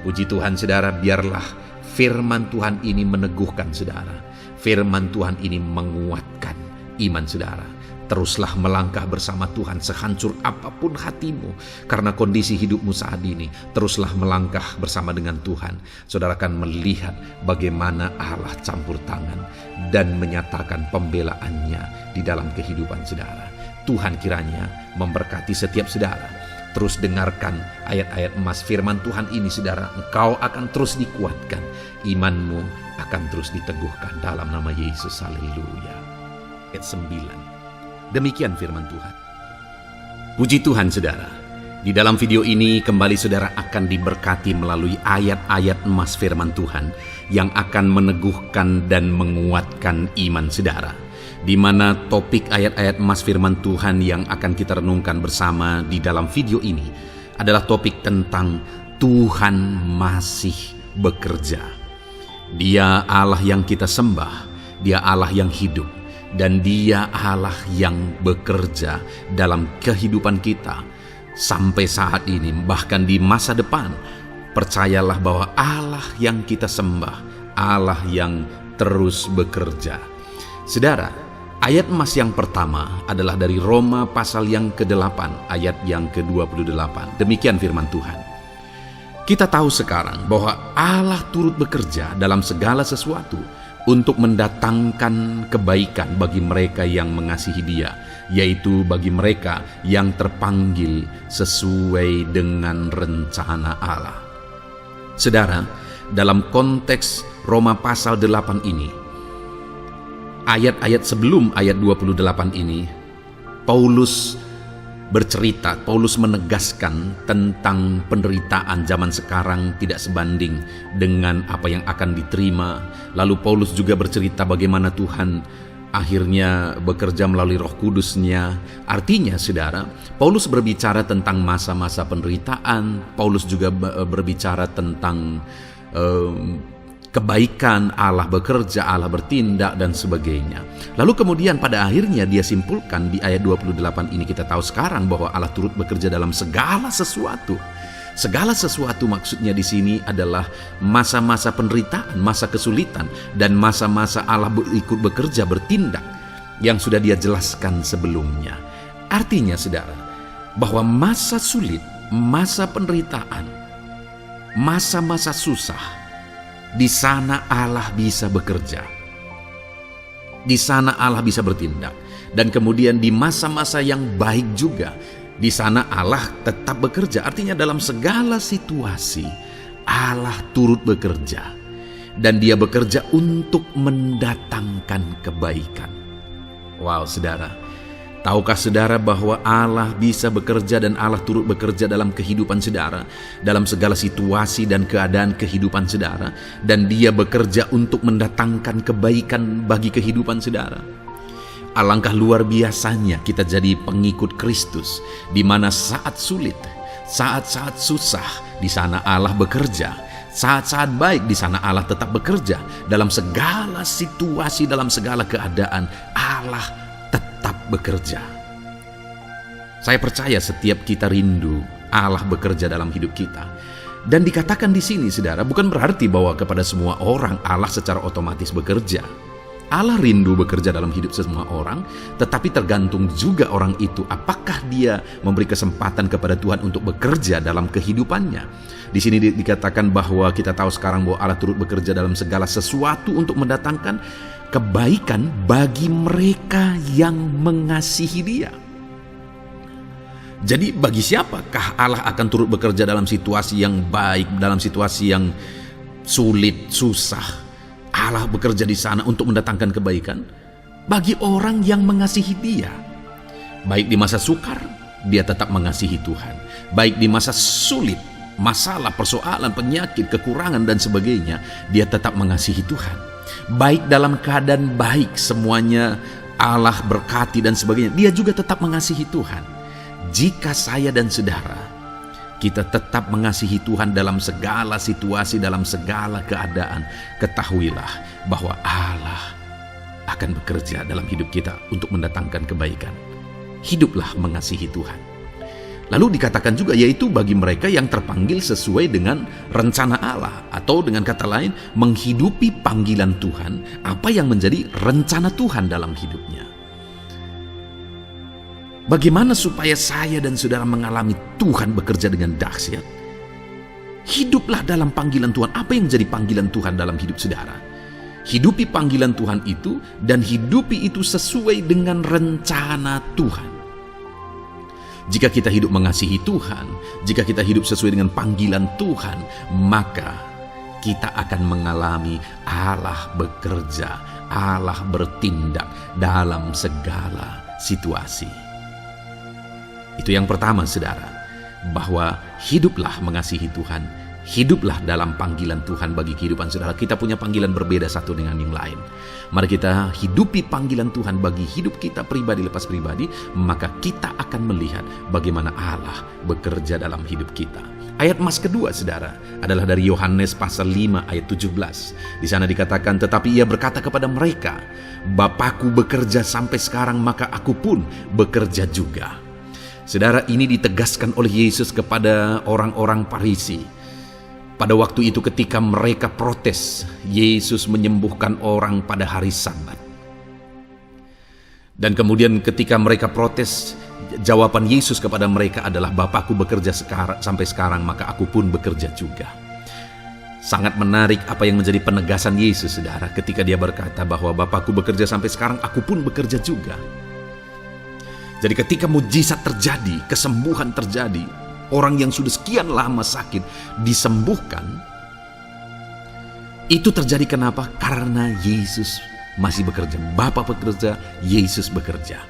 Puji Tuhan saudara, biarlah firman Tuhan ini meneguhkan saudara. Firman Tuhan ini menguatkan iman saudara. Teruslah melangkah bersama Tuhan sehancur apapun hatimu karena kondisi hidupmu saat ini. Teruslah melangkah bersama dengan Tuhan. Saudara akan melihat bagaimana Allah campur tangan dan menyatakan pembelaannya di dalam kehidupan saudara. Tuhan kiranya memberkati setiap saudara. Terus dengarkan ayat-ayat emas firman Tuhan ini saudara. Engkau akan terus dikuatkan. Imanmu akan terus diteguhkan dalam nama Yesus. Haleluya. Ayat 9. Demikian firman Tuhan. Puji Tuhan saudara. Di dalam video ini kembali saudara akan diberkati melalui ayat-ayat emas firman Tuhan yang akan meneguhkan dan menguatkan iman saudara. Di mana topik ayat-ayat emas firman Tuhan yang akan kita renungkan bersama di dalam video ini adalah topik tentang Tuhan masih bekerja. Dia Allah yang kita sembah, Dia Allah yang hidup, dan Dia Allah yang bekerja dalam kehidupan kita. sampai saat ini, bahkan di masa depan, percayalah bahwa Allah yang kita sembah, Allah yang terus bekerja. Saudara, ayat emas yang pertama adalah dari Roma pasal yang ke-8, ayat yang ke-28. Demikian firman Tuhan. Kita tahu sekarang bahwa Allah turut bekerja dalam segala sesuatu untuk mendatangkan kebaikan bagi mereka yang mengasihi Dia, yaitu bagi mereka yang terpanggil sesuai dengan rencana Allah. Saudara, dalam konteks Roma pasal 8 ini, ayat-ayat sebelum ayat 28 ini, Paulus menegaskan tentang penderitaan zaman sekarang tidak sebanding dengan apa yang akan diterima. Lalu Paulus juga bercerita bagaimana Tuhan akhirnya bekerja melalui Roh Kudus-Nya. Artinya, saudara, Paulus berbicara tentang masa-masa penderitaan. Paulus juga berbicara tentang kebaikan, Allah bekerja, Allah bertindak, dan sebagainya. Lalu kemudian pada akhirnya dia simpulkan di ayat 28 ini, kita tahu sekarang bahwa Allah turut bekerja dalam segala sesuatu. Segala sesuatu maksudnya di sini adalah masa-masa penderitaan, masa kesulitan, dan masa-masa Allah ikut bekerja, bertindak, yang sudah dia jelaskan sebelumnya. Artinya, saudara, bahwa masa sulit, masa penderitaan, masa-masa susah, di sana Allah bisa bekerja. Di sana Allah bisa bertindak. Dan kemudian di masa-masa yang baik juga, di sana Allah tetap bekerja. Artinya dalam segala situasi Allah turut bekerja. Dan Dia bekerja untuk mendatangkan kebaikan. Wow, saudara. Tahukah saudara bahwa Allah bisa bekerja dan Allah turut bekerja dalam kehidupan saudara, dalam segala situasi dan keadaan kehidupan saudara, dan Dia bekerja untuk mendatangkan kebaikan bagi kehidupan saudara? Alangkah luar biasanya kita jadi pengikut Kristus, di mana saat sulit, saat-saat susah, di sana Allah bekerja. Saat-saat baik, di sana Allah tetap bekerja. Dalam segala situasi, dalam segala keadaan, Allah tetap bekerja. Saya percaya setiap kita rindu Allah bekerja dalam hidup kita. Dan dikatakan di sini, saudara, bukan berarti bahwa kepada semua orang Allah secara otomatis bekerja. Allah rindu bekerja dalam hidup semua orang, tetapi tergantung juga orang itu apakah dia memberi kesempatan kepada Tuhan untuk bekerja dalam kehidupannya. Di sini dikatakan bahwa kita tahu sekarang bahwa Allah turut bekerja dalam segala sesuatu untuk mendatangkan kebaikan bagi mereka yang mengasihi Dia. Jadi bagi siapakah Allah akan turut bekerja dalam situasi yang baik, dalam situasi yang sulit, susah? Allah bekerja di sana untuk mendatangkan kebaikan bagi orang yang mengasihi Dia. Baik di masa sukar, dia tetap mengasihi Tuhan. Baik di masa sulit, masalah, persoalan, penyakit, kekurangan, dan sebagainya, dia tetap mengasihi Tuhan. Baik dalam keadaan baik, semuanya Allah berkati dan sebagainya, dia juga tetap mengasihi Tuhan. Jika saya dan saudara, kita tetap mengasihi Tuhan dalam segala situasi, dalam segala keadaan, ketahuilah bahwa Allah akan bekerja dalam hidup kita untuk mendatangkan kebaikan. Hiduplah mengasihi Tuhan. Lalu dikatakan juga, yaitu bagi mereka yang terpanggil sesuai dengan rencana Allah, atau dengan kata lain, menghidupi panggilan Tuhan, apa yang menjadi rencana Tuhan dalam hidupnya. Bagaimana supaya saya dan saudara mengalami Tuhan bekerja dengan dahsyat? Hiduplah dalam panggilan Tuhan. Apa yang menjadi panggilan Tuhan dalam hidup saudara? Hidupi panggilan Tuhan itu, dan hidupi itu sesuai dengan rencana Tuhan. Jika kita hidup mengasihi Tuhan, jika kita hidup sesuai dengan panggilan Tuhan, maka kita akan mengalami Allah bekerja, Allah bertindak dalam segala situasi. Itu yang pertama, saudara, bahwa hiduplah mengasihi Tuhan, hiduplah dalam panggilan Tuhan bagi kehidupan saudara. Kita punya panggilan berbeda satu dengan yang lain. Mari kita hidupi panggilan Tuhan bagi hidup kita pribadi lepas pribadi, maka kita akan melihat bagaimana Allah bekerja dalam hidup kita. Ayat emas kedua, saudara, adalah dari Yohanes pasal 5 ayat 17. Di sana dikatakan, tetapi ia berkata kepada mereka, Bapakku bekerja sampai sekarang, maka aku pun bekerja juga. Saudara, ini ditegaskan oleh Yesus kepada orang-orang Farisi. Pada waktu itu ketika mereka protes, Yesus menyembuhkan orang pada hari Sabat. Dan kemudian ketika mereka protes, jawaban Yesus kepada mereka adalah, Bapakku bekerja sampai sekarang, maka aku pun bekerja juga. Sangat menarik apa yang menjadi penegasan Yesus, saudara, ketika dia berkata bahwa Bapakku bekerja sampai sekarang, aku pun bekerja juga. Jadi ketika mujizat terjadi, kesembuhan terjadi, orang yang sudah sekian lama sakit disembuhkan, itu terjadi kenapa? Karena Yesus masih bekerja. Bapa bekerja, Yesus bekerja.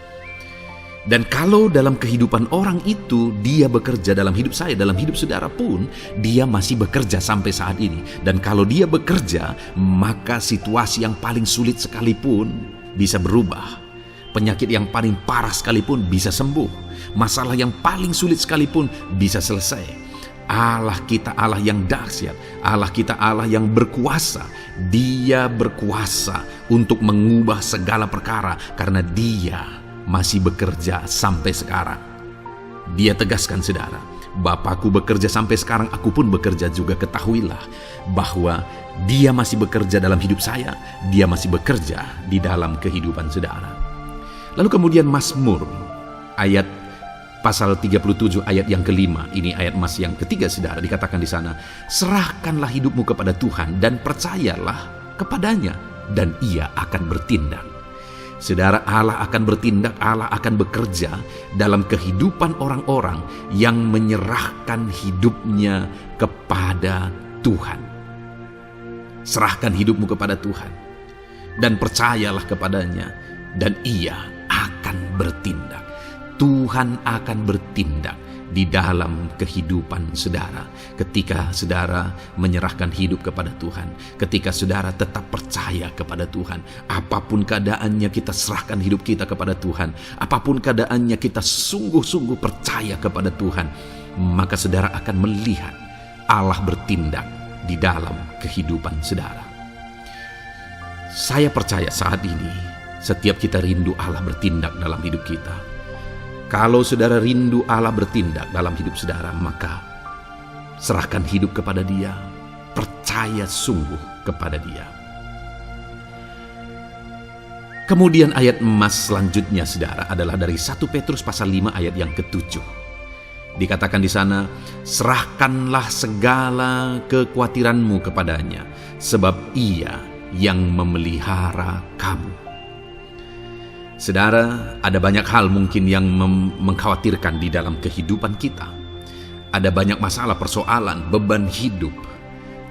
Dan kalau dalam kehidupan orang itu dia bekerja, dalam hidup saya, dalam hidup saudara pun, dia masih bekerja sampai saat ini. Dan kalau dia bekerja, maka situasi yang paling sulit sekalipun bisa berubah. Penyakit yang paling parah sekalipun bisa sembuh. Masalah yang paling sulit sekalipun bisa selesai. Allah kita Allah yang dahsyat. Allah kita Allah yang berkuasa. Dia berkuasa untuk mengubah segala perkara karena dia masih bekerja sampai sekarang. Dia tegaskan, saudara, Bapakku bekerja sampai sekarang, aku pun bekerja juga. Ketahuilah bahwa dia masih bekerja dalam hidup saya. Dia masih bekerja di dalam kehidupan saudara. Lalu kemudian Mazmur ayat pasal 37 ayat yang kelima, ini ayat Mas yang ketiga, saudara, dikatakan di sana, serahkanlah hidupmu kepada Tuhan dan percayalah kepadanya dan ia akan bertindak. Saudara, Allah akan bertindak, Allah akan bekerja dalam kehidupan orang-orang yang menyerahkan hidupnya kepada Tuhan. Serahkan hidupmu kepada Tuhan dan percayalah kepadanya dan ia akan bertindak. Tuhan akan bertindak di dalam kehidupan saudara ketika saudara menyerahkan hidup kepada Tuhan, ketika saudara tetap percaya kepada Tuhan. Apapun keadaannya, kita serahkan hidup kita kepada Tuhan. Apapun keadaannya, kita sungguh-sungguh percaya kepada Tuhan, maka saudara akan melihat Allah bertindak di dalam kehidupan saudara. Saya percaya saat ini setiap kita rindu Allah bertindak dalam hidup kita. Kalau saudara rindu Allah bertindak dalam hidup saudara, maka serahkan hidup kepada Dia, percaya sungguh kepada Dia. Kemudian ayat emas selanjutnya, saudara, adalah dari 1 Petrus pasal 5 ayat yang ke-7. Dikatakan di sana, serahkanlah segala kekhawatiranmu kepadanya, sebab Ia yang memelihara kamu. Saudara, ada banyak hal mungkin yang mengkhawatirkan di dalam kehidupan kita. Ada banyak masalah, persoalan, beban hidup,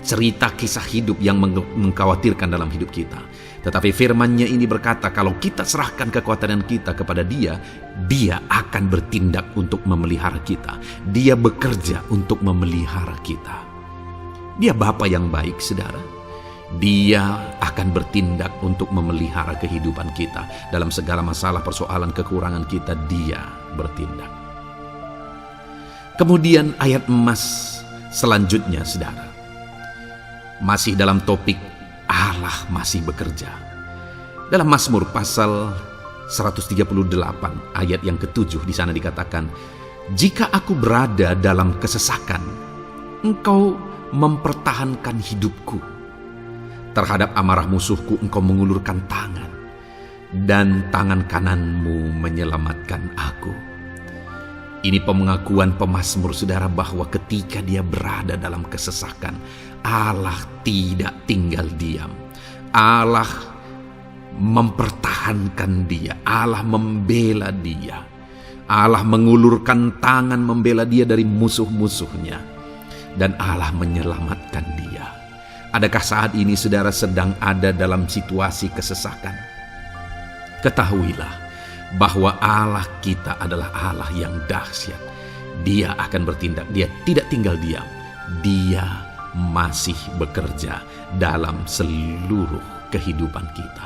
cerita kisah hidup yang mengkhawatirkan dalam hidup kita. Tetapi firman-Nya ini berkata, kalau kita serahkan kekhawatiran kita kepada Dia, Dia akan bertindak untuk memelihara kita. Dia bekerja untuk memelihara kita. Dia Bapa yang baik, saudara. Dia akan bertindak untuk memelihara kehidupan kita. Dalam segala masalah, persoalan, kekurangan kita, Dia bertindak. Kemudian ayat emas selanjutnya, saudara, masih dalam topik Allah masih bekerja. Dalam Mazmur pasal 138 ayat yang ke-7, di sana dikatakan, jika aku berada dalam kesesakan, Engkau mempertahankan hidupku. Terhadap amarah musuhku Engkau mengulurkan tangan, dan tangan kananmu menyelamatkan aku. Ini pengakuan pemazmur, saudara, bahwa ketika dia berada dalam kesesakan, Allah tidak tinggal diam. Allah mempertahankan dia. Allah membela dia. Allah mengulurkan tangan membela dia dari musuh-musuhnya. Dan Allah menyelamatkan dia. Adakah saat ini saudara sedang ada dalam situasi kesesakan? Ketahuilah bahwa Allah kita adalah Allah yang dahsyat. Dia akan bertindak, Dia tidak tinggal diam. Dia masih bekerja dalam seluruh kehidupan kita.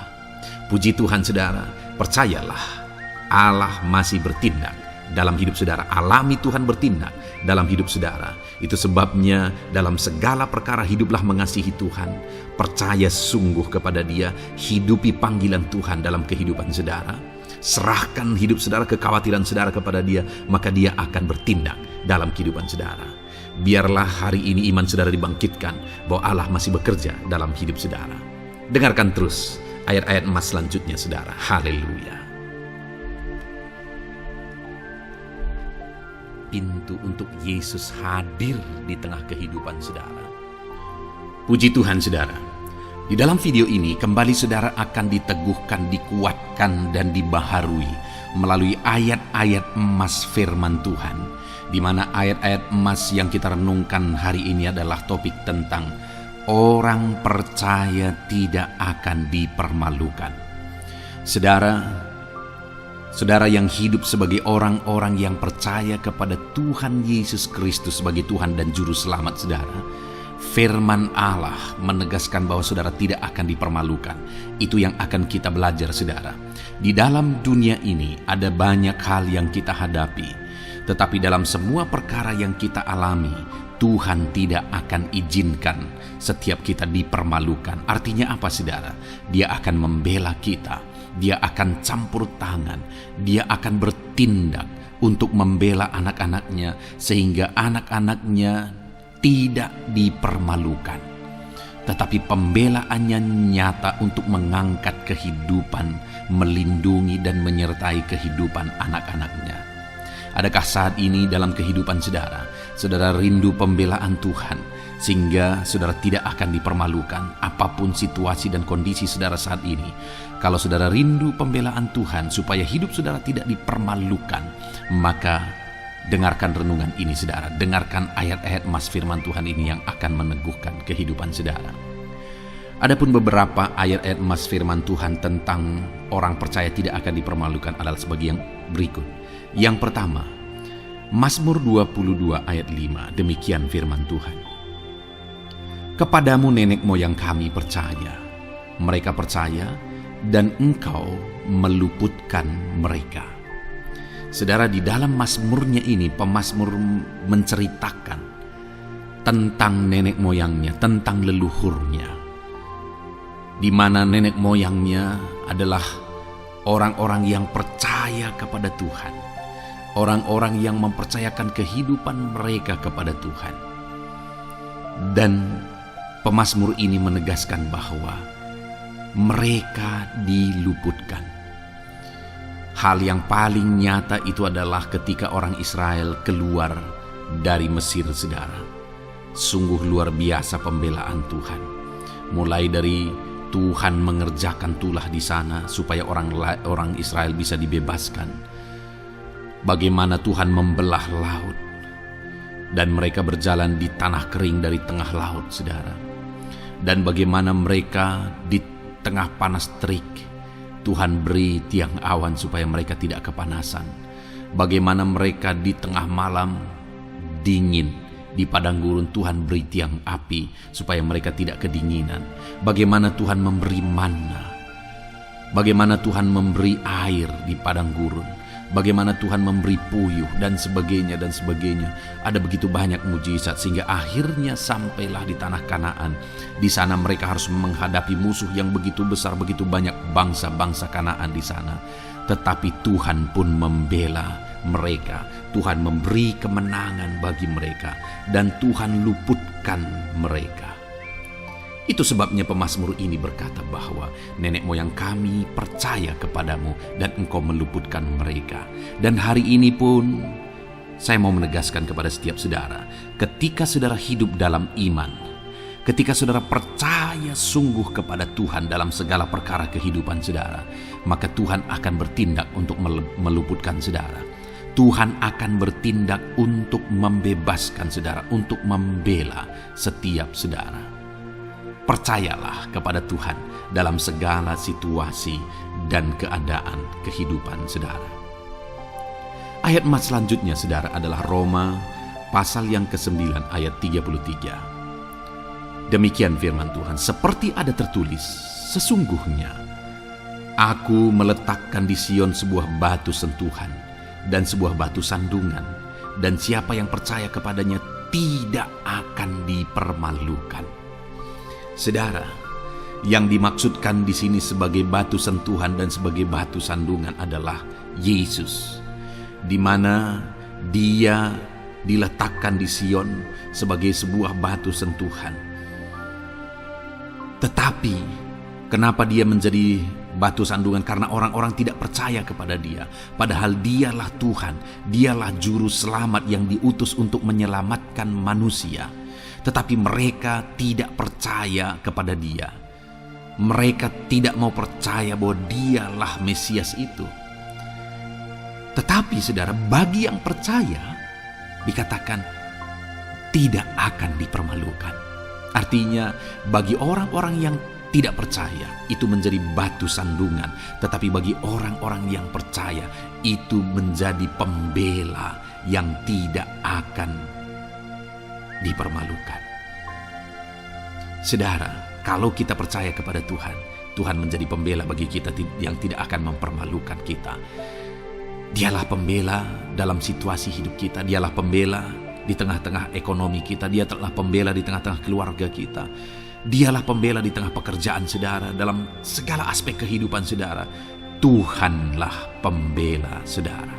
Puji Tuhan, saudara, percayalah Allah masih bertindak dalam hidup saudara. Alami Tuhan bertindak dalam hidup saudara. Itu sebabnya dalam segala perkara hiduplah mengasihi Tuhan, percaya sungguh kepada Dia, hidupi panggilan Tuhan dalam kehidupan saudara. Serahkan hidup saudara, kekhawatiran saudara kepada Dia, maka Dia akan bertindak dalam kehidupan saudara. Biarlah hari ini iman saudara dibangkitkan bahwa Allah masih bekerja dalam hidup saudara. Dengarkan terus ayat-ayat emas selanjutnya saudara. Haleluya. Pintu untuk Yesus hadir di tengah kehidupan saudara. Puji Tuhan saudara. Di dalam video ini kembali saudara akan diteguhkan, dikuatkan dan dibaharui melalui ayat-ayat emas firman Tuhan, di mana ayat-ayat emas yang kita renungkan hari ini adalah topik tentang orang percaya tidak akan dipermalukan. Saudara yang hidup sebagai orang-orang yang percaya kepada Tuhan Yesus Kristus sebagai Tuhan dan Juru Selamat saudara, firman Allah menegaskan bahwa saudara tidak akan dipermalukan. Itu yang akan kita belajar saudara. Di dalam dunia ini ada banyak hal yang kita hadapi, tetapi dalam semua perkara yang kita alami, Tuhan tidak akan izinkan setiap kita dipermalukan. Artinya apa saudara? Dia akan membela kita, Dia akan campur tangan, Dia akan bertindak untuk membela anak-anaknya sehingga anak-anaknya tidak dipermalukan. Tetapi pembelaannya nyata untuk mengangkat kehidupan, melindungi dan menyertai kehidupan anak-anaknya. Adakah saat ini dalam kehidupan saudara rindu pembelaan Tuhan sehingga saudara tidak akan dipermalukan apapun situasi dan kondisi saudara saat ini? Kalau saudara rindu pembelaan Tuhan supaya hidup saudara tidak dipermalukan, maka dengarkan renungan ini saudara. Dengarkan ayat-ayat emas firman Tuhan ini yang akan meneguhkan kehidupan saudara. Adapun beberapa ayat-ayat emas firman Tuhan tentang orang percaya tidak akan dipermalukan adalah sebagai yang berikut. Yang pertama, Mazmur 22 ayat 5, demikian firman Tuhan. Kepadamu nenek moyang kami percaya, mereka percaya dan Engkau meluputkan mereka. Saudara, di dalam mazmurnya ini pemazmur menceritakan tentang nenek moyangnya, tentang leluhurnya, di mana nenek moyangnya adalah orang-orang yang percaya kepada Tuhan, orang-orang yang mempercayakan kehidupan mereka kepada Tuhan. Dan pemazmur ini menegaskan bahwa mereka diluputkan. Hal yang paling nyata itu adalah ketika orang Israel keluar dari Mesir saudara. Sungguh luar biasa pembelaan Tuhan. Mulai dari Tuhan mengerjakan tulah di sana supaya orang Israel bisa dibebaskan. Bagaimana Tuhan membelah laut dan mereka berjalan di tanah kering dari tengah laut saudara. Dan bagaimana mereka di tengah panas terik Tuhan beri tiang awan supaya mereka tidak kepanasan. Bagaimana mereka di tengah malam dingin di padang gurun Tuhan beri tiang api supaya mereka tidak kedinginan. Bagaimana Tuhan memberi manna, bagaimana Tuhan memberi air di padang gurun, bagaimana Tuhan memberi puyuh dan sebagainya dan sebagainya. Ada begitu banyak mujizat sehingga akhirnya sampailah di tanah Kanaan. Di sana mereka harus menghadapi musuh yang begitu besar, begitu banyak bangsa-bangsa Kanaan di sana. Tetapi Tuhan pun membela mereka. Tuhan memberi kemenangan bagi mereka dan Tuhan luputkan mereka. Itu sebabnya pemazmur ini berkata bahwa nenek moyang kami percaya kepadamu dan Engkau meluputkan mereka. Dan hari ini pun saya mau menegaskan kepada setiap saudara, ketika saudara hidup dalam iman, ketika saudara percaya sungguh kepada Tuhan dalam segala perkara kehidupan saudara, maka Tuhan akan bertindak untuk meluputkan saudara. Tuhan akan bertindak untuk membebaskan saudara, untuk membela setiap saudara. Percayalah kepada Tuhan dalam segala situasi dan keadaan kehidupan saudara. Ayat emas selanjutnya saudara adalah Roma pasal yang ke-9 ayat 33. Demikian firman Tuhan, seperti ada tertulis, sesungguhnya aku meletakkan di Sion sebuah batu sentuhan dan sebuah batu sandungan, dan siapa yang percaya kepadanya tidak akan dipermalukan. Saudara, Yang dimaksudkan di sini sebagai batu sentuhan dan sebagai batu sandungan adalah Yesus, di mana Dia diletakkan di Sion sebagai sebuah batu sentuhan. Tetapi kenapa Dia menjadi batu sandungan? Karena orang-orang tidak percaya kepada Dia, padahal Dialah Tuhan, Dialah juru selamat yang diutus untuk menyelamatkan manusia. Tetapi mereka tidak percaya kepada Dia. Mereka tidak mau percaya bahwa Dialah Mesias itu. Tetapi saudara, bagi yang percaya dikatakan tidak akan dipermalukan. Artinya bagi orang-orang yang tidak percaya itu menjadi batu sandungan, tetapi bagi orang-orang yang percaya itu menjadi pembela yang tidak akan dipermalukan. Saudara, kalau kita percaya kepada Tuhan, Tuhan menjadi pembela bagi kita yang tidak akan mempermalukan kita. Dialah pembela dalam situasi hidup kita. Dialah pembela di tengah-tengah ekonomi kita. Dia telah pembela di tengah-tengah keluarga kita. Dialah pembela di tengah pekerjaan saudara. Dalam segala aspek kehidupan saudara, Tuhanlah pembela saudara.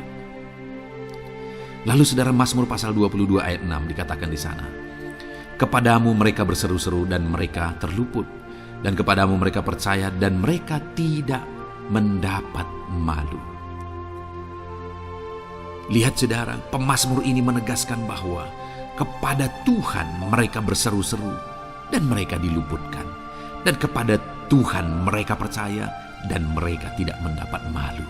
Lalu saudara, Mazmur pasal 22 ayat 6 dikatakan di sana, kepadamu mereka berseru-seru dan mereka terluput, dan kepadamu mereka percaya dan mereka tidak mendapat malu. Lihat saudara, pemazmur ini menegaskan bahwa kepada Tuhan mereka berseru-seru dan mereka diluputkan, dan kepada Tuhan mereka percaya dan mereka tidak mendapat malu.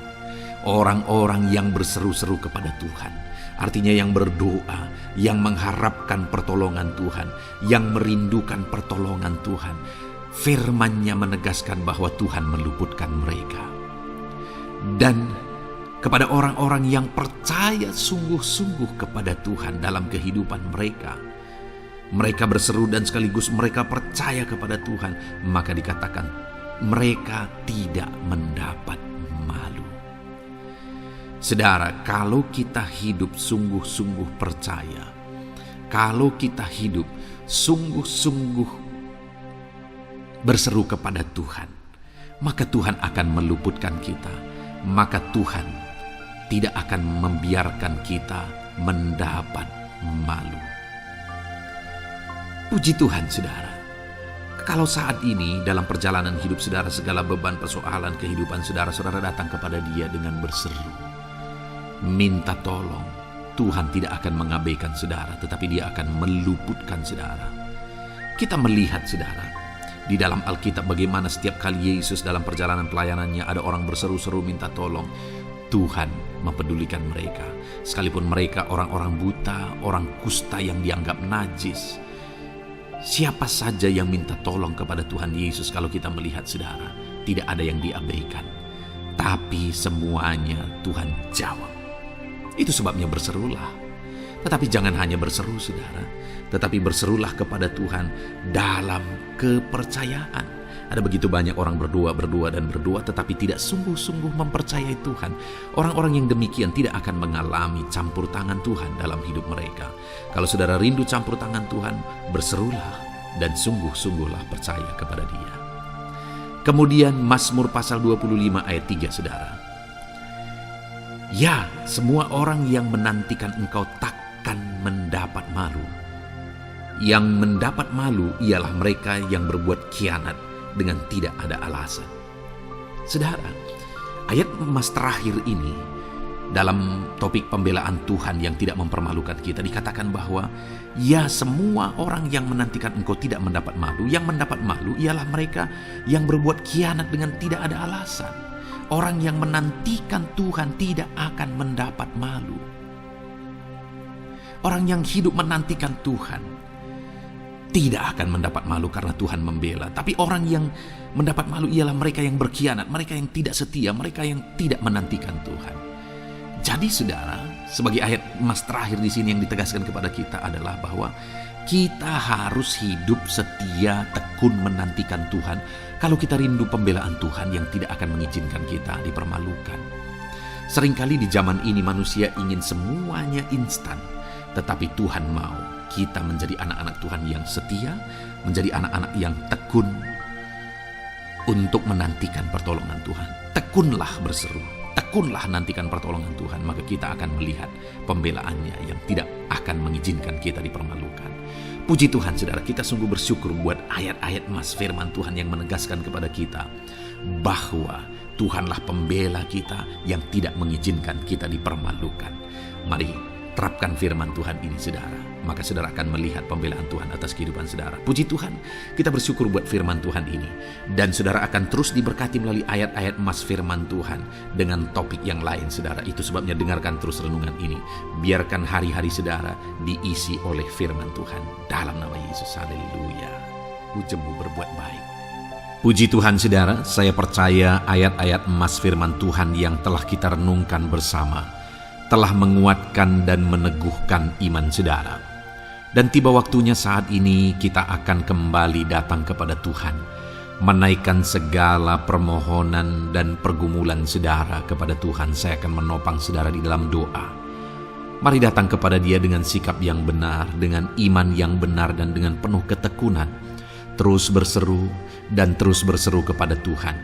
Orang-orang yang berseru-seru kepada Tuhan, artinya yang berdoa, yang mengharapkan pertolongan Tuhan, yang merindukan pertolongan Tuhan, firman-Nya menegaskan bahwa Tuhan meluputkan mereka. Dan kepada orang-orang yang percaya sungguh-sungguh kepada Tuhan dalam kehidupan mereka, mereka berseru dan sekaligus mereka percaya kepada Tuhan, maka dikatakan mereka tidak mendapat malu. Saudara, kalau kita hidup sungguh-sungguh percaya, kalau kita hidup sungguh-sungguh berseru kepada Tuhan, maka Tuhan akan meluputkan kita, maka Tuhan tidak akan membiarkan kita mendapat malu. Puji Tuhan saudara, kalau saat ini dalam perjalanan hidup saudara, segala beban persoalan kehidupan saudara datang kepada Dia dengan berseru, minta tolong, Tuhan tidak akan mengabaikan saudara, tetapi Dia akan meluputkan saudara. Kita melihat saudara, di dalam Alkitab bagaimana setiap kali Yesus dalam perjalanan pelayanannya ada orang berseru-seru minta tolong, Tuhan mempedulikan mereka. Sekalipun mereka orang-orang buta, orang kusta yang dianggap najis. Siapa saja yang minta tolong kepada Tuhan Yesus, kalau kita melihat saudara, tidak ada yang diabaikan. Tapi semuanya Tuhan jawab. Itu sebabnya berserulah. Tetapi jangan hanya berseru saudara, tetapi berserulah kepada Tuhan dalam kepercayaan. Ada begitu banyak orang berdoa tetapi tidak sungguh-sungguh mempercayai Tuhan. Orang-orang yang demikian tidak akan mengalami campur tangan Tuhan dalam hidup mereka. Kalau saudara rindu campur tangan Tuhan, berserulah dan sungguh-sungguhlah percaya kepada Dia. Kemudian Mazmur pasal 25 ayat 3 saudara. Ya, semua orang yang menantikan Engkau takkan mendapat malu. Yang mendapat malu ialah mereka yang berbuat khianat dengan tidak ada alasan. Saudara, ayat emas terakhir ini dalam topik pembelaan Tuhan yang tidak mempermalukan kita, dikatakan bahwa ya, semua orang yang menantikan Engkau tidak mendapat malu. Yang mendapat malu ialah mereka yang berbuat khianat dengan tidak ada alasan. Orang yang menantikan Tuhan tidak akan mendapat malu. Orang yang hidup menantikan Tuhan tidak akan mendapat malu karena Tuhan membela. Tapi orang yang mendapat malu ialah mereka yang berkhianat, mereka yang tidak setia, mereka yang tidak menantikan Tuhan. Jadi saudara, sebagai ayat emas terakhir di sini yang ditegaskan kepada kita adalah bahwa kita harus hidup setia, tekun menantikan Tuhan. Kalau kita rindu pembelaan Tuhan yang tidak akan mengizinkan kita dipermalukan. Seringkali di zaman ini manusia ingin semuanya instan, tetapi Tuhan mau kita menjadi anak-anak Tuhan yang setia, menjadi anak-anak yang tekun, untuk menantikan pertolongan Tuhan. Tekunlah berseru, tekunlah nantikan pertolongan Tuhan, maka kita akan melihat pembelaannya yang tidak akan mengizinkan kita dipermalukan. Puji Tuhan saudara, kita sungguh bersyukur buat ayat-ayat emas firman Tuhan yang menegaskan kepada kita bahwa Tuhanlah pembela kita yang tidak mengizinkan kita dipermalukan. Mari terapkan firman Tuhan ini saudara, maka saudara akan melihat pembelaan Tuhan atas kehidupan saudara. Puji Tuhan, kita bersyukur buat firman Tuhan ini. Dan saudara akan terus diberkati melalui ayat-ayat emas firman Tuhan dengan topik yang lain saudara. Itu sebabnya dengarkan terus renungan ini. Biarkan hari-hari saudara diisi oleh firman Tuhan. Dalam nama Yesus, haleluya. Ujungmu berbuat baik. Puji Tuhan saudara, saya percaya ayat-ayat emas firman Tuhan yang telah kita renungkan bersama telah menguatkan dan meneguhkan iman saudara. Dan tiba waktunya saat ini kita akan kembali datang kepada Tuhan, menaikkan segala permohonan dan pergumulan saudara kepada Tuhan. Saya akan menopang saudara di dalam doa. Mari datang kepada Dia dengan sikap yang benar, dengan iman yang benar dan dengan penuh ketekunan. Terus berseru dan terus berseru kepada Tuhan.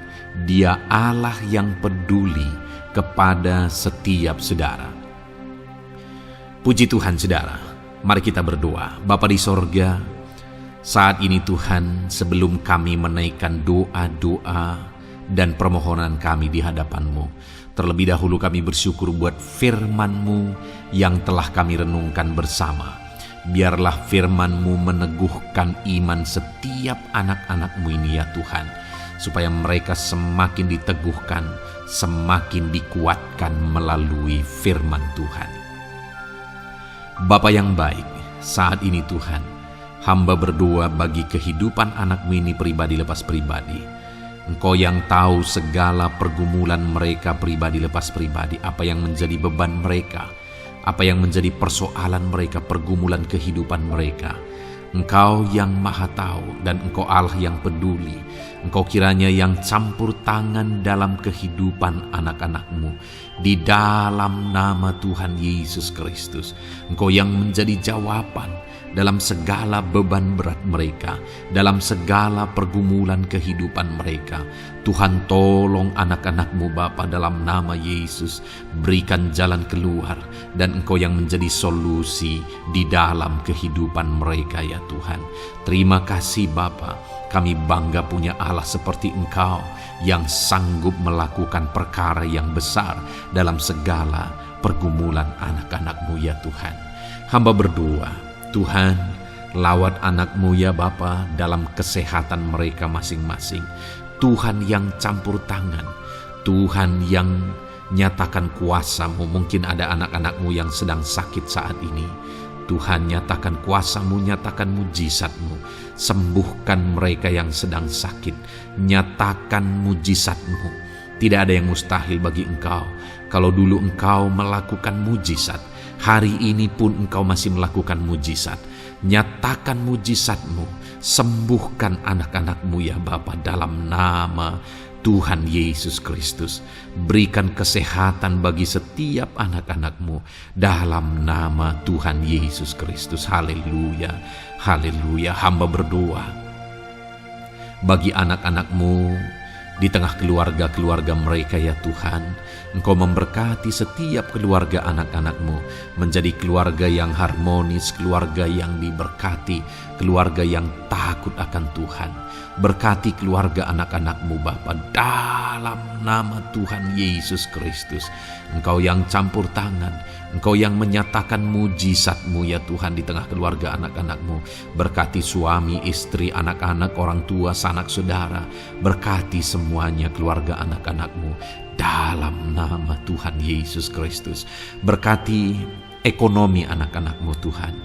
Dia Allah yang peduli kepada setiap saudara. Puji Tuhan saudara, mari kita berdoa. Bapa di sorga, saat ini Tuhan, sebelum kami menaikkan doa-doa dan permohonan kami di hadapan-Mu, terlebih dahulu kami bersyukur buat firman-Mu yang telah kami renungkan bersama. Biarlah firman-Mu meneguhkan iman setiap anak-anak-Mu ini ya Tuhan, supaya mereka semakin diteguhkan, semakin dikuatkan melalui firman Tuhan. Bapa yang baik, saat ini Tuhan, hamba berdoa bagi kehidupan anak-Mu ini pribadi lepas pribadi. Engkau yang tahu segala pergumulan mereka pribadi lepas pribadi, apa yang menjadi beban mereka, apa yang menjadi persoalan mereka, pergumulan kehidupan mereka. Engkau yang maha tahu dan Engkau Allah yang peduli. Engkau kiranya yang campur tangan dalam kehidupan anak-anak-Mu. Di dalam nama Tuhan Yesus Kristus, Engkau yang menjadi jawaban dalam segala beban berat mereka, dalam segala pergumulan kehidupan mereka. Tuhan tolong anak-anak-Mu Bapa dalam nama Yesus, berikan jalan keluar dan Engkau yang menjadi solusi di dalam kehidupan mereka ya Tuhan. Terima kasih Bapa, kami bangga punya Allah seperti Engkau yang sanggup melakukan perkara yang besar dalam segala pergumulan anak-anak-Mu ya Tuhan. Hamba berdoa, Tuhan, lawat anak-Mu ya Bapa dalam kesehatan mereka masing-masing. Tuhan yang campur tangan, Tuhan yang nyatakan kuasa-Mu. Mungkin ada anak-anak-Mu yang sedang sakit saat ini. Tuhan, nyatakan kuasa-Mu, nyatakan mujizat-Mu. Sembuhkan mereka yang sedang sakit. Nyatakan mujizat-Mu. Tidak ada yang mustahil bagi Engkau. Kalau dulu Engkau melakukan mujizat, hari ini pun Engkau masih melakukan mujizat. Nyatakan mujizat-Mu, sembuhkan anak-anak-Mu ya Bapa dalam nama Tuhan Yesus Kristus. Berikan kesehatan bagi setiap anak-anak-Mu dalam nama Tuhan Yesus Kristus. Haleluya, haleluya. Hamba berdoa bagi anak-anak-Mu di tengah keluarga-keluarga mereka ya Tuhan. Engkau memberkati setiap keluarga anak-anak-Mu menjadi keluarga yang harmonis, keluarga yang diberkati, keluarga yang takut akan Tuhan. Berkati keluarga anak-anak-Mu Bapa dalam nama Tuhan Yesus Kristus. Engkau yang campur tangan, Engkau yang menyatakan mujizat-Mu ya Tuhan di tengah keluarga anak-anak-Mu. Berkati suami, istri, anak-anak, orang tua, sanak saudara. Berkati semuanya keluarga anak-anak-Mu dalam nama Tuhan Yesus Kristus. Berkati ekonomi anak-anak-Mu Tuhan.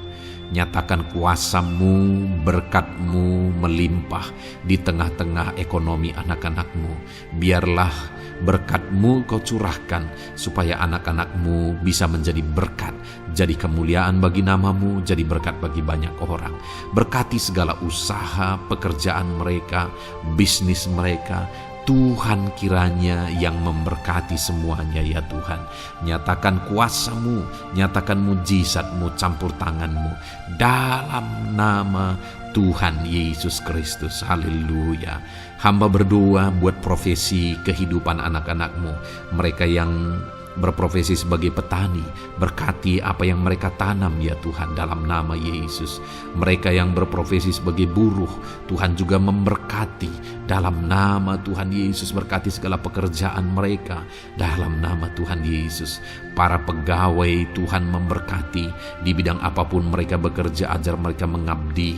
Nyatakan kuasa-Mu, berkat-Mu melimpah di tengah-tengah ekonomi anak-anak-Mu. Biarlah berkat-Mu Kau curahkan supaya anak-anak-Mu bisa menjadi berkat, jadi kemuliaan bagi nama-Mu, jadi berkat bagi banyak orang. Berkati segala usaha, pekerjaan mereka, bisnis mereka. Tuhan kiranya yang memberkati semuanya ya Tuhan. Nyatakan kuasa-Mu, nyatakan mujizat-Mu, campur tangan-Mu dalam nama Tuhan Yesus Kristus. Haleluya. Hamba berdoa buat profesi kehidupan anak-anak-Mu, mereka yang berprofesi sebagai petani, berkati apa yang mereka tanam ya Tuhan dalam nama Yesus. Mereka yang berprofesi sebagai buruh, Tuhan juga memberkati dalam nama Tuhan Yesus. Berkati segala pekerjaan mereka dalam nama Tuhan Yesus. Para pegawai Tuhan memberkati di bidang apapun mereka bekerja, ajar mereka mengabdi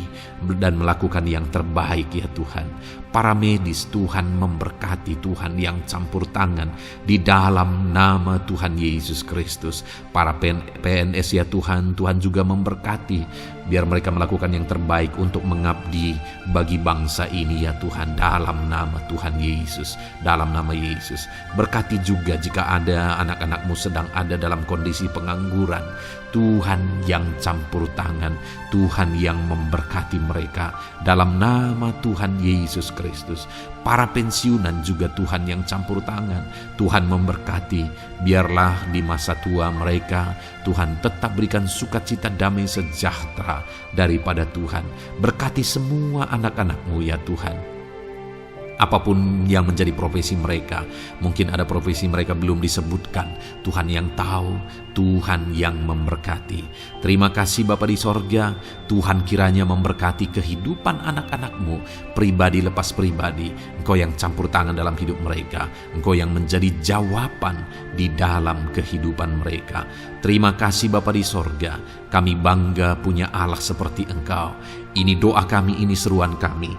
dan melakukan yang terbaik ya Tuhan. Para medis Tuhan memberkati, Tuhan yang campur tangan di dalam nama Tuhan Yesus Kristus. Para PNS ya Tuhan, Tuhan juga memberkati biar mereka melakukan yang terbaik untuk mengabdi bagi bangsa ini ya Tuhan, dalam nama Tuhan Yesus, dalam nama Yesus. Berkati juga jika ada anak-anak-Mu sedang ada dalam kondisi pengangguran, Tuhan yang campur tangan, Tuhan yang memberkati mereka dalam nama Tuhan Yesus Kristus. Para pensiunan juga Tuhan yang campur tangan, Tuhan memberkati, biarlah di masa tua mereka Tuhan tetap berikan sukacita, damai sejahtera daripada Tuhan. Berkati semua anak-anak-Mu ya Tuhan. Apapun yang menjadi profesi mereka, mungkin ada profesi mereka belum disebutkan, Tuhan yang tahu, Tuhan yang memberkati. Terima kasih Bapa di sorga, Tuhan kiranya memberkati kehidupan anak-anak-Mu, pribadi lepas pribadi. Engkau yang campur tangan dalam hidup mereka, Engkau yang menjadi jawaban di dalam kehidupan mereka. Terima kasih Bapa di sorga, kami bangga punya Allah seperti Engkau. Ini doa kami, ini seruan kami.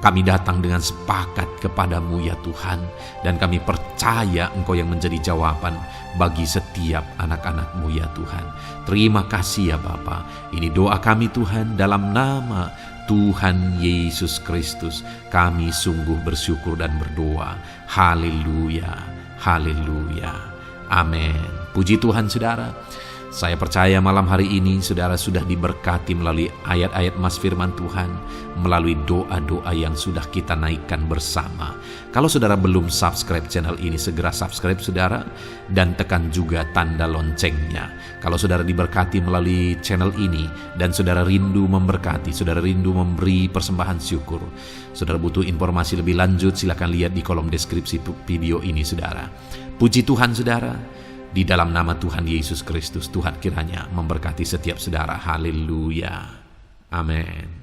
Kami datang dengan sepakat kepadamu ya Tuhan, dan kami percaya Engkau yang menjadi jawaban bagi setiap anak-anak-Mu ya Tuhan. Terima kasih ya Bapa. Ini doa kami Tuhan, dalam nama Tuhan Yesus Kristus. Kami sungguh bersyukur dan berdoa. Haleluya, haleluya, amin. Puji Tuhan saudara. Saya percaya malam hari ini saudara sudah diberkati melalui ayat-ayat Mas firman Tuhan, melalui doa-doa yang sudah kita naikkan bersama. Kalau saudara belum subscribe channel ini, segera subscribe saudara, dan tekan juga tanda loncengnya. Kalau saudara diberkati melalui channel ini, dan saudara rindu memberkati, saudara rindu memberi persembahan syukur, saudara butuh informasi lebih lanjut, silakan lihat di kolom deskripsi video ini saudara. Puji Tuhan saudara. Di dalam nama Tuhan Yesus Kristus, Tuhan kiranya memberkati setiap saudara. Haleluya. Amin.